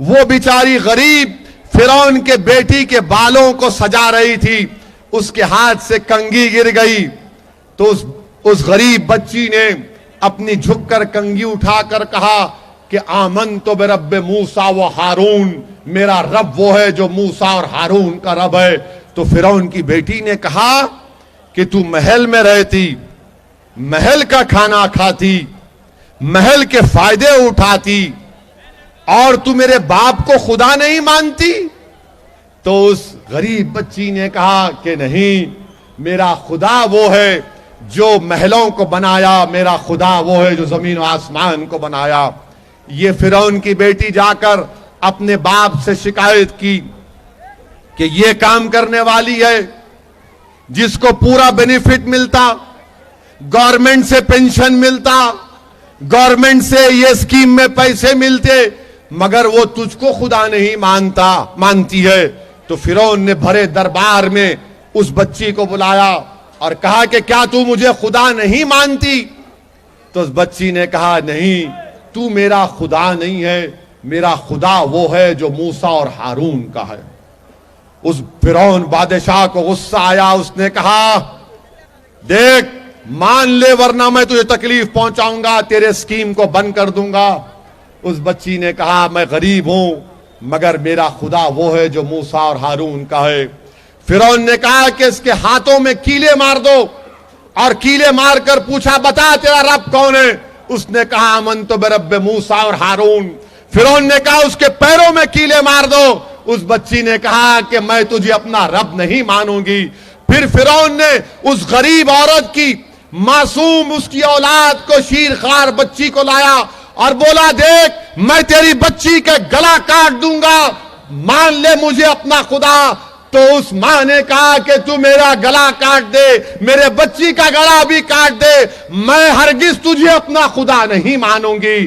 वो बेचारी गरीब फिरौन के बेटी के बालों को सजा रही थी। उसके हाथ से कंघी गिर गई तो उस गरीब बच्ची ने अपनी झुककर कंघी उठाकर कहा कि आमन तो बेरब्बे मूसा व हारून, मेरा रब वो है जो मूसा और हारून का रब है। तो फिरौन की बेटी ने कहा कि तू महल में रहती, महल का खाना खाती, महल के फायदे उठाती, और तू मेरे बाप को खुदा नहीं मानती। तो उस गरीब बच्ची ने कहा कि नहीं, मेरा खुदा वो है जो महलों को बनाया, मेरा खुदा वो है जो जमीन और आसमान को बनाया। ये फिरौन की बेटी जाकर अपने बाप से शिकायत की कि ये काम करने वाली है जिसको पूरा बेनिफिट मिलता, गवर्नमेंट से पेंशन मिलता, गवर्नमेंट से ये स्कीम में पैसे मिलते, मगर वो तुझको खुदा नहीं मानती है। तो फिरौन ने भरे दरबार में उस बच्ची को बुलाया और कहा कि क्या तू मुझे खुदा नहीं मानती? तो उस बच्ची ने कहा नहीं, तू मेरा खुदा नहीं है, मेरा खुदा वो है जो मूसा और हारून का है। उस फिरौन बादशाह को गुस्सा आया। उसने कहा देख, मान ले वरना मैं तुझे तकलीफ पहुंचाऊंगा, तेरे स्कीम को बंद कर दूंगा। उस बच्ची ने कहा मैं गरीब हूं मगर मेरा खुदा वो है जो मूसा और हारून का है। फिरौन ने कहा कि इसके हाथों में कीले मार दो, और कीले मारकर पूछा बता तेरा रब कौन है? उसने कहा अमन तो बेरब्बे मूसा और हारून। फिरौन ने कहा उसके पैरों में कीले मार दो। उस बच्ची ने कहा कि मैं तुझे अपना रब नहीं मानूंगी। फिर फिरौन ने उस गरीब औरत की मासूम उसकी औलाद को, शीरखार बच्ची को लाया और बोला देख, मैं तेरी बच्ची का गला काट दूंगा, मान ले मुझे अपना खुदा। तो उस मां ने कहा कि तू मेरा गला काट दे, मेरे बच्ची का गला भी काट दे, मैं हरगिज तुझे अपना खुदा नहीं मानूंगी।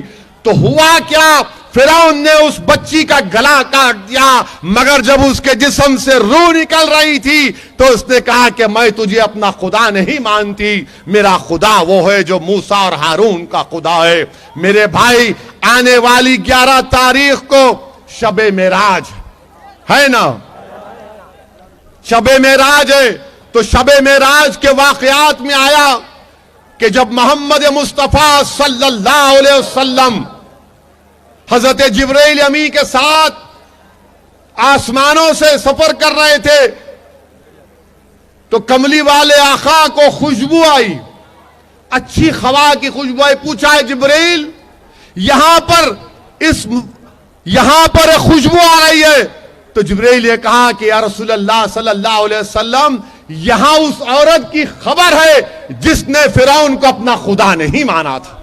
तो हुआ क्या, फिरौन ने उस बच्ची का गला काट दिया, मगर जब उसके जिस्म से रूह निकल रही थी तो उसने कहा कि मैं तुझे अपना खुदा नहीं मानती, मेरा खुदा वो है जो मूसा और हारून का खुदा है। मेरे भाई, आने वाली 11 तारीख को शबे मेराज है ना, शबे मेराज है। तो शबे मेराज के वाकयात में आया कि जब मोहम्मद मुस्तफा सल्लल्लाहु अलैहि वसल्लम हजरत जिब्रील अमी के साथ आसमानों से सफर कर रहे थे तो कमली वाले आका को खुशबू आई, अच्छी खवा की खुशबू आई। पूछा है जिब्रील, यहां पर एक खुशबू आ रही है। तो जिब्रील ने कहा कि या रसूलल्लाह सल्लल्लाहु अलैहि वसल्लम, यहां उस औरत की खबर है जिसने फिरौन को अपना खुदा नहीं माना था।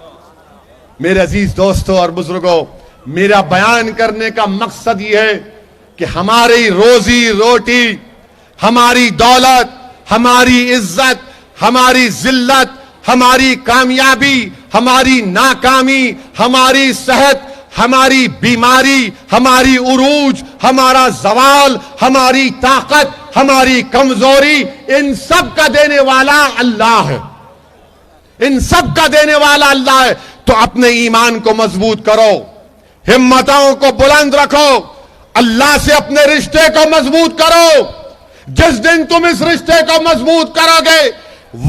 मेरे अजीज दोस्तों और बुजुर्गों, मेरा बयान करने का मकसद यह है कि हमारी रोजी रोटी, हमारी दौलत, हमारी इज्जत, हमारी जिल्लत, हमारी कामयाबी, हमारी नाकामी, हमारी सेहत, हमारी बीमारी, हमारी उरूज, हमारा जवाल, हमारी ताकत, हमारी कमजोरी, इन सब का देने वाला अल्लाह है। इन सब का देने वाला अल्लाह है। तो अपने ईमान को मजबूत करो, हिम्मतों को बुलंद रखो, अल्लाह से अपने रिश्ते को मजबूत करो। जिस दिन तुम इस रिश्ते को मजबूत करोगे,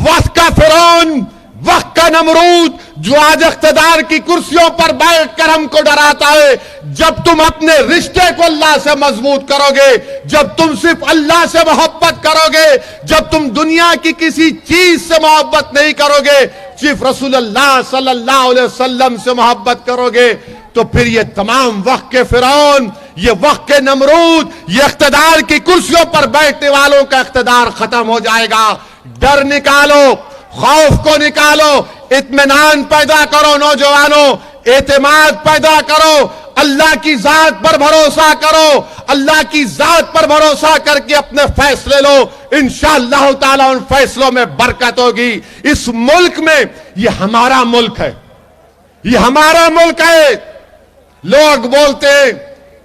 वक्त का फिरौन, वक्त का नमरूद जो आज इख्तिदार की कुर्सियों पर बैठकर हमको डराता है, जब तुम अपने रिश्ते को अल्लाह से मजबूत करोगे, जब तुम सिर्फ अल्लाह से मोहब्बत करोगे, जब तुम दुनिया की किसी चीज से मोहब्बत नहीं करोगे, सिर्फ रसूलुल्लाह सल्लल्लाहु अलैहि वसल्लम से मोहब्बत करोगे, तो फिर ये तमाम वक्त के फिरौन, ये वक्त के नमरूद, ये इख्तिदार की कुर्सियों पर बैठने वालों का इख्तिदार खत्म हो जाएगा। डर निकालो, खौफ को निकालो, इत्मीनान पैदा करो नौजवानों, एतमाद पैदा करो, अल्लाह की जात पर भरोसा करो, अल्लाह की जात पर भरोसा करके अपने फैसले लो। इंशाअल्लाह ताला उन फैसलों में बरकत होगी। इस मुल्क में, ये हमारा मुल्क है, ये हमारा मुल्क है। लोग बोलते हैं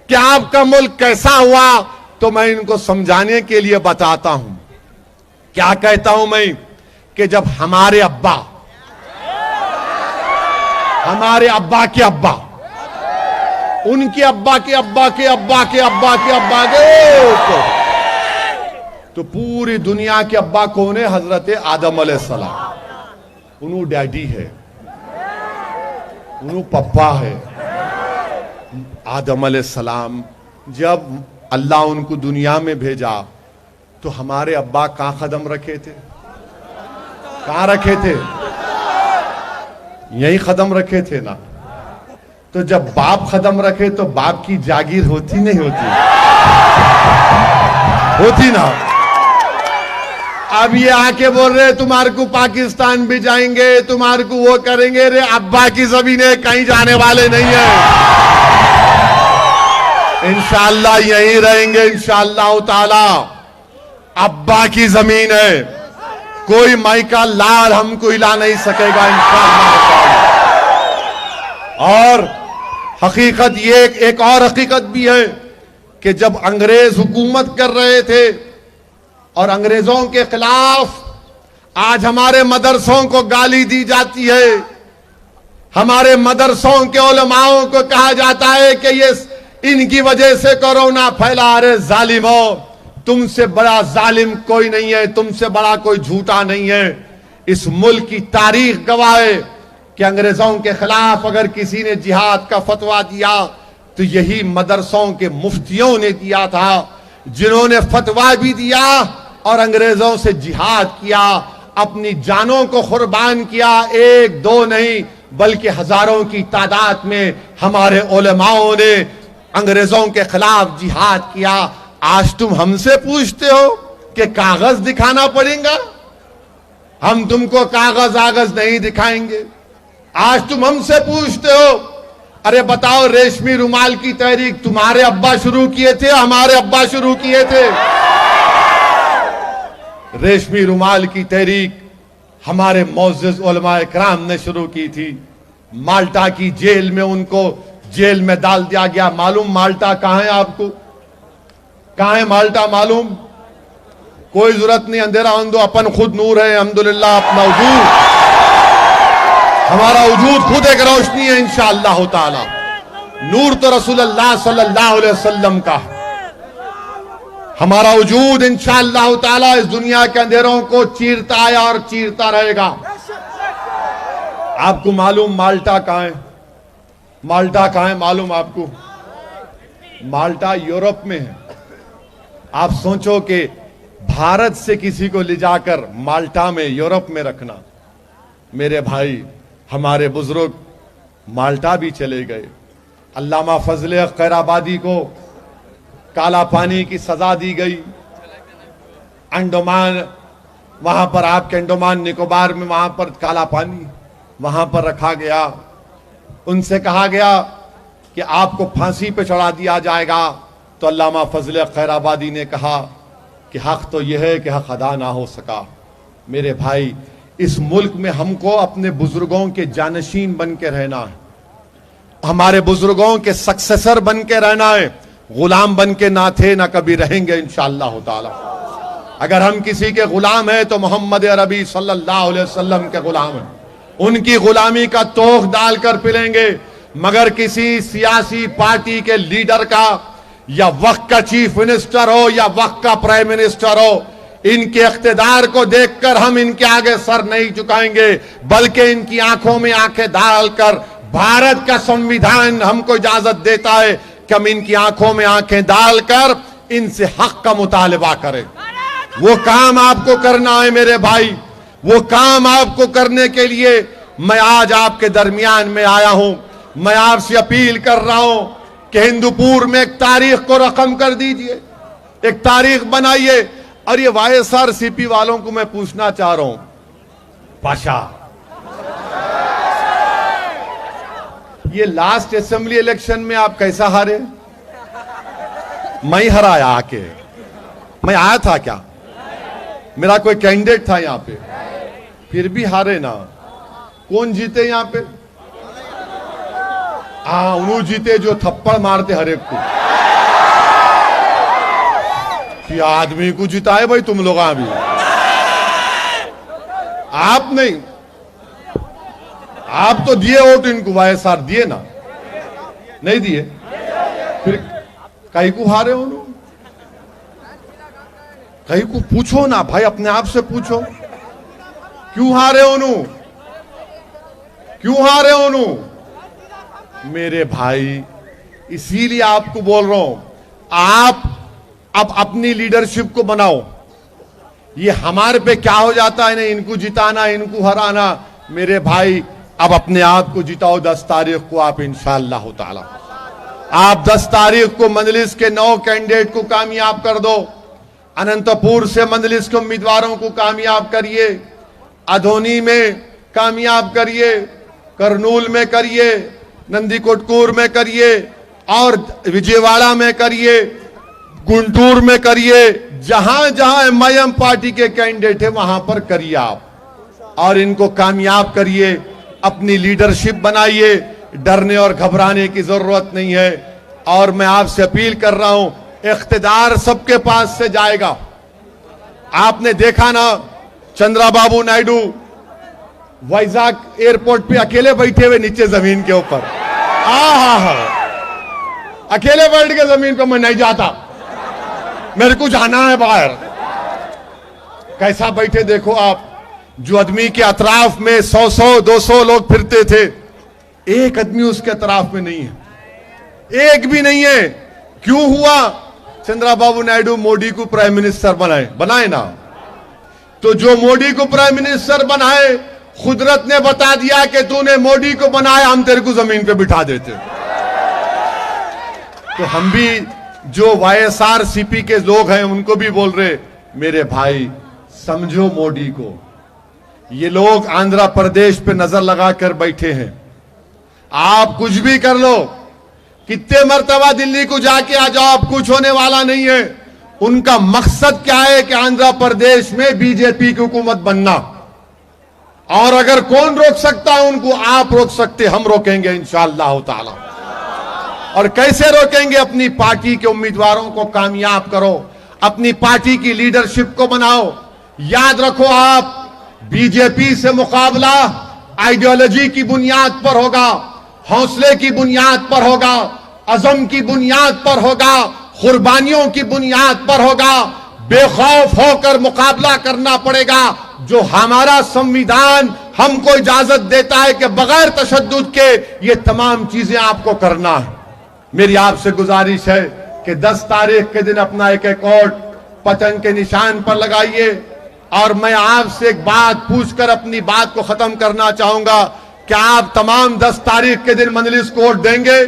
कि आपका मुल्क कैसा हुआ, तो मैं इनको समझाने के लिए बताता हूं। क्या कहता हूं मैं कि जब हमारे अब्बा के अब्बा, उनके अब्बा के अब्बा के अब्बा के अब्बा के अब्बा के, तो पूरी दुनिया के अब्बा कौन है? हजरत आदम अलैहिस्सलाम। उन्हों डैडी है, उन्हों पप्पा है। आदम अलैहिस्सलाम जब अल्लाह उनको दुनिया में भेजा तो हमारे अब्बा कहां कदम रखे थे? कहां रखे थे? यही कदम रखे थे ना। तो जब बाप कदम रखे तो बाप की जागीर होती नहीं होती? होती ना। अब ये आके बोल रहे तुम्हारे को पाकिस्तान भी जाएंगे, तुम्हारे को वो करेंगे। रे अब्बा की जमीनें कहीं जाने वाले नहीं है, इंशाअल्लाह यहीं रहेंगे इंशाअल्लाह ताला। अब्बा की जमीन है, कोई माइका लाल हमको हिला नहीं सकेगा इंशाअल्लाह। और हकीकत ये, एक और हकीकत भी है कि जब अंग्रेज हुकूमत कर रहे थे और अंग्रेजों के खिलाफ आज हमारे मदरसों को गाली दी जाती है, हमारे मदरसों के उलमाओं को कहा जाता है कि ये इनकी वजह से कोरोना फैला। अरे जालिमो, तुमसे बड़ा जालिम कोई नहीं है, तुमसे बड़ा कोई झूठा नहीं है। इस मुल्क की तारीख गवाह है कि अंग्रेजों के खिलाफ अगर किसी ने जिहाद का फतवा दिया तो यही मदरसों के मुफ्तियों ने दिया था, जिन्होंने फतवा भी दिया और अंग्रेजों से जिहाद किया, अपनी जानों को कुर्बान किया। एक दो नहीं बल्कि हजारों की तादाद में हमारे उलमाओं ने अंग्रेजों के खिलाफ जिहाद किया। आज तुम हमसे पूछते हो कि कागज दिखाना पड़ेगा? हम तुमको कागज आगज नहीं दिखाएंगे। आज तुम हमसे पूछते हो, अरे बताओ रेशमी रुमाल की तहरीक तुम्हारे अब्बा शुरू किए थे, हमारे अब्बा शुरू किए थे? रेशमी रुमाल की तहरीक हमारे मोअज़्ज़िज़ उलमाए किराम ने शुरू की थी। माल्टा की जेल में उनको जेल में डाल दिया गया। मालूम माल्टा कहां है आपको? कहां है माल्टा मालूम? कोई जरूरत नहीं, अंधेरा आन दो, अपन खुद नूर है अल्हम्दुलिल्लाह। अपना वजूद, हमारा वजूद खुद एक रोशनी है इंशाअल्लाह ताला। नूर तो रसूलुल्लाह सल्लल्लाहु अलैहि वसल्लम का है। हमारा वजूद इंशाअल्लाह ताला इस दुनिया के अंधेरों को चीरता आया और चीरता रहेगा। आपको मालूम माल्टा कहां है? माल्टा कहां है मालूम आपको? माल्टा यूरोप में है। आप सोचो कि भारत से किसी को ले जाकर माल्टा में, यूरोप में रखना। मेरे भाई, हमारे बुजुर्ग माल्टा भी चले गए। अल्लामा फजले खैराबादी को काला पानी की सजा दी गई। अंडमान, वहां पर आपके अंडमान निकोबार में वहां पर काला पानी, वहां पर रखा गया। उनसे कहा गया कि आपको फांसी पे चढ़ा दिया जाएगा। तो अल्लामा फजले खैराबादी ने कहा कि हक तो यह है कि हक अदा ना हो सका। मेरे भाई, इस मुल्क में हमको अपने बुजुर्गों के जानशीन बन के रहना है, हमारे बुजुर्गों के सक्सेसर बन के रहना है। गुलाम बन के ना थे ना कभी रहेंगे इंशाअल्लाह ताला। अगर हम किसी के गुलाम हैं तो मोहम्मद अरबी सल्लल्लाहु अलैहि वसल्लम के गुलाम हैं। उनकी गुलामी का तोख डालकर पिलेंगे। मगर किसी सियासी पार्टी के लीडर का, या वक्त का चीफ मिनिस्टर हो या वक्त का प्राइम मिनिस्टर हो, इनके इख्तिदार को देखकर हम इनके आगे सर नहीं झुकाएंगे, बल्कि इनकी आंखों में आंखें डालकर भारत का संविधान हमको इजाजत देता है कि हम इनकी आंखों में आंखें डालकर इनसे हक का मुतालिबा करें। वो काम आपको करना है मेरे भाई, वो काम आपको करने के लिए मैं आज आपके दरमियान में आया हूं। मैं आपसे अपील कर रहा हूं कि हिंदुपुर में एक तारीख को रकम कर दीजिए, एक तारीख बनाइए। और ये वाईएसआरसीपी वालों को मैं पूछना चाह रहा हूं, पाशा, ये लास्ट असेंबली इलेक्शन में आप कैसा हारे? मैं हराया आके, मैं आया था क्या? मेरा कोई कैंडिडेट था यहां पे, फिर भी हारे ना। कौन जीते यहां पे? उन्होंने जीते जो थप्पड़ मारते हर एक को। कि आदमी को जिताए भाई तुम लोग अभी, आप नहीं, आप तो दिए वोट इनको, वाईएसआर दिए ना, नहीं दिए, फिर कहीं को हारे हो? कहीं को पूछो ना भाई, अपने आप से पूछो, क्यों हारे हो? क्यों हारे हो? मेरे भाई, इसीलिए आपको बोल रहा हूं, आप अब अपनी लीडरशिप को बनाओ। ये हमारे पे क्या हो जाता है ना, इनको जिताना, इनको हराना। मेरे भाई, अब अपने आप को जिताओ। 10 तारीख को आप इंशाअल्लाह ताला, आप 10 तारीख को मजलिस के 9 कैंडिडेट को कामयाब कर दो। अनंतपुर से मजलिस के उम्मीदवारों को कामयाब करिए, अधोनी में कामयाब करिए, करनूल में करिए, नंदीकोटकूर में करिए, और विजयवाड़ा में करिए, गुंटूर में करिए। जहां जहां एमआईएम पार्टी के कैंडिडेट है वहां पर करिए आप, और इनको कामयाब करिए। अपनी लीडरशिप बनाइए, डरने और घबराने की जरूरत नहीं है। और मैं आपसे अपील कर रहा हूं, इख्तिदार सबके पास से जाएगा। आपने देखा ना, चंद्रबाबू नायडू वाइजाग एयरपोर्ट पे अकेले बैठे हुए नीचे जमीन के ऊपर। अकेले बैठ के जमीन पे, मैं नहीं जाता, मेरे को जाना है बाहर। कैसा बैठे देखो आप। जो आदमी के अतराफ में 100-200 लोग फिरते थे, एक आदमी उसके अतराफ में नहीं है, एक भी नहीं है। क्यों हुआ? चंद्रबाबू नायडू मोदी को प्राइम मिनिस्टर बनाए ना। तो जो मोदी को प्राइम मिनिस्टर बनाए, कुदरत ने बता दिया कि तूने मोदी को बनाया, हम तेरे को जमीन पे बिठा देते। तो हम भी जो वाईएसआरसीपी के लोग हैं उनको भी बोल रहे, मेरे भाई समझो मोदी को। ये लोग आंध्र प्रदेश पे नजर लगाकर बैठे हैं। आप कुछ भी कर लो, कितने मर्तबा दिल्ली को जाके आ जाओ, आप कुछ होने वाला नहीं है। उनका मकसद क्या है कि आंध्र प्रदेश में बीजेपी की हुकूमत बनना। और अगर कौन रोक सकता है उनको? आप रोक सकते, हम रोकेंगे इंशाअल्लाह ताला। और कैसे रोकेंगे? अपनी पार्टी के उम्मीदवारों को कामयाब करो, अपनी पार्टी की लीडरशिप को बनाओ। याद रखो, आप बीजेपी से मुकाबला आइडियोलॉजी की बुनियाद पर होगा, हौसले की बुनियाद पर होगा, अज़म की बुनियाद पर होगा, कुर्बानियों की बुनियाद पर होगा। बेखौफ होकर मुकाबला करना पड़ेगा। जो हमारा संविधान हमको इजाजत देता है कि बगैर तशद्दुद के ये तमाम चीजें आपको करना है। मेरी आपसे गुजारिश है कि 10 तारीख के दिन अपना एक वोट पतंग के निशान पर लगाइए। और मैं आपसे एक बात पूछकर अपनी बात को खत्म करना चाहूंगा, क्या आप तमाम 10 तारीख के दिन मजलिस को वोट देंगे?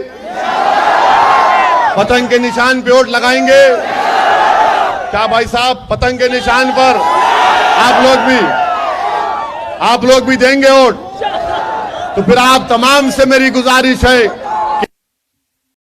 पतंग के निशान पे वोट लगाएंगे? क्या भाई साहब, पतंग के निशान पर आप लोग भी देंगे वोट? तो फिर आप तमाम से मेरी गुजारिश है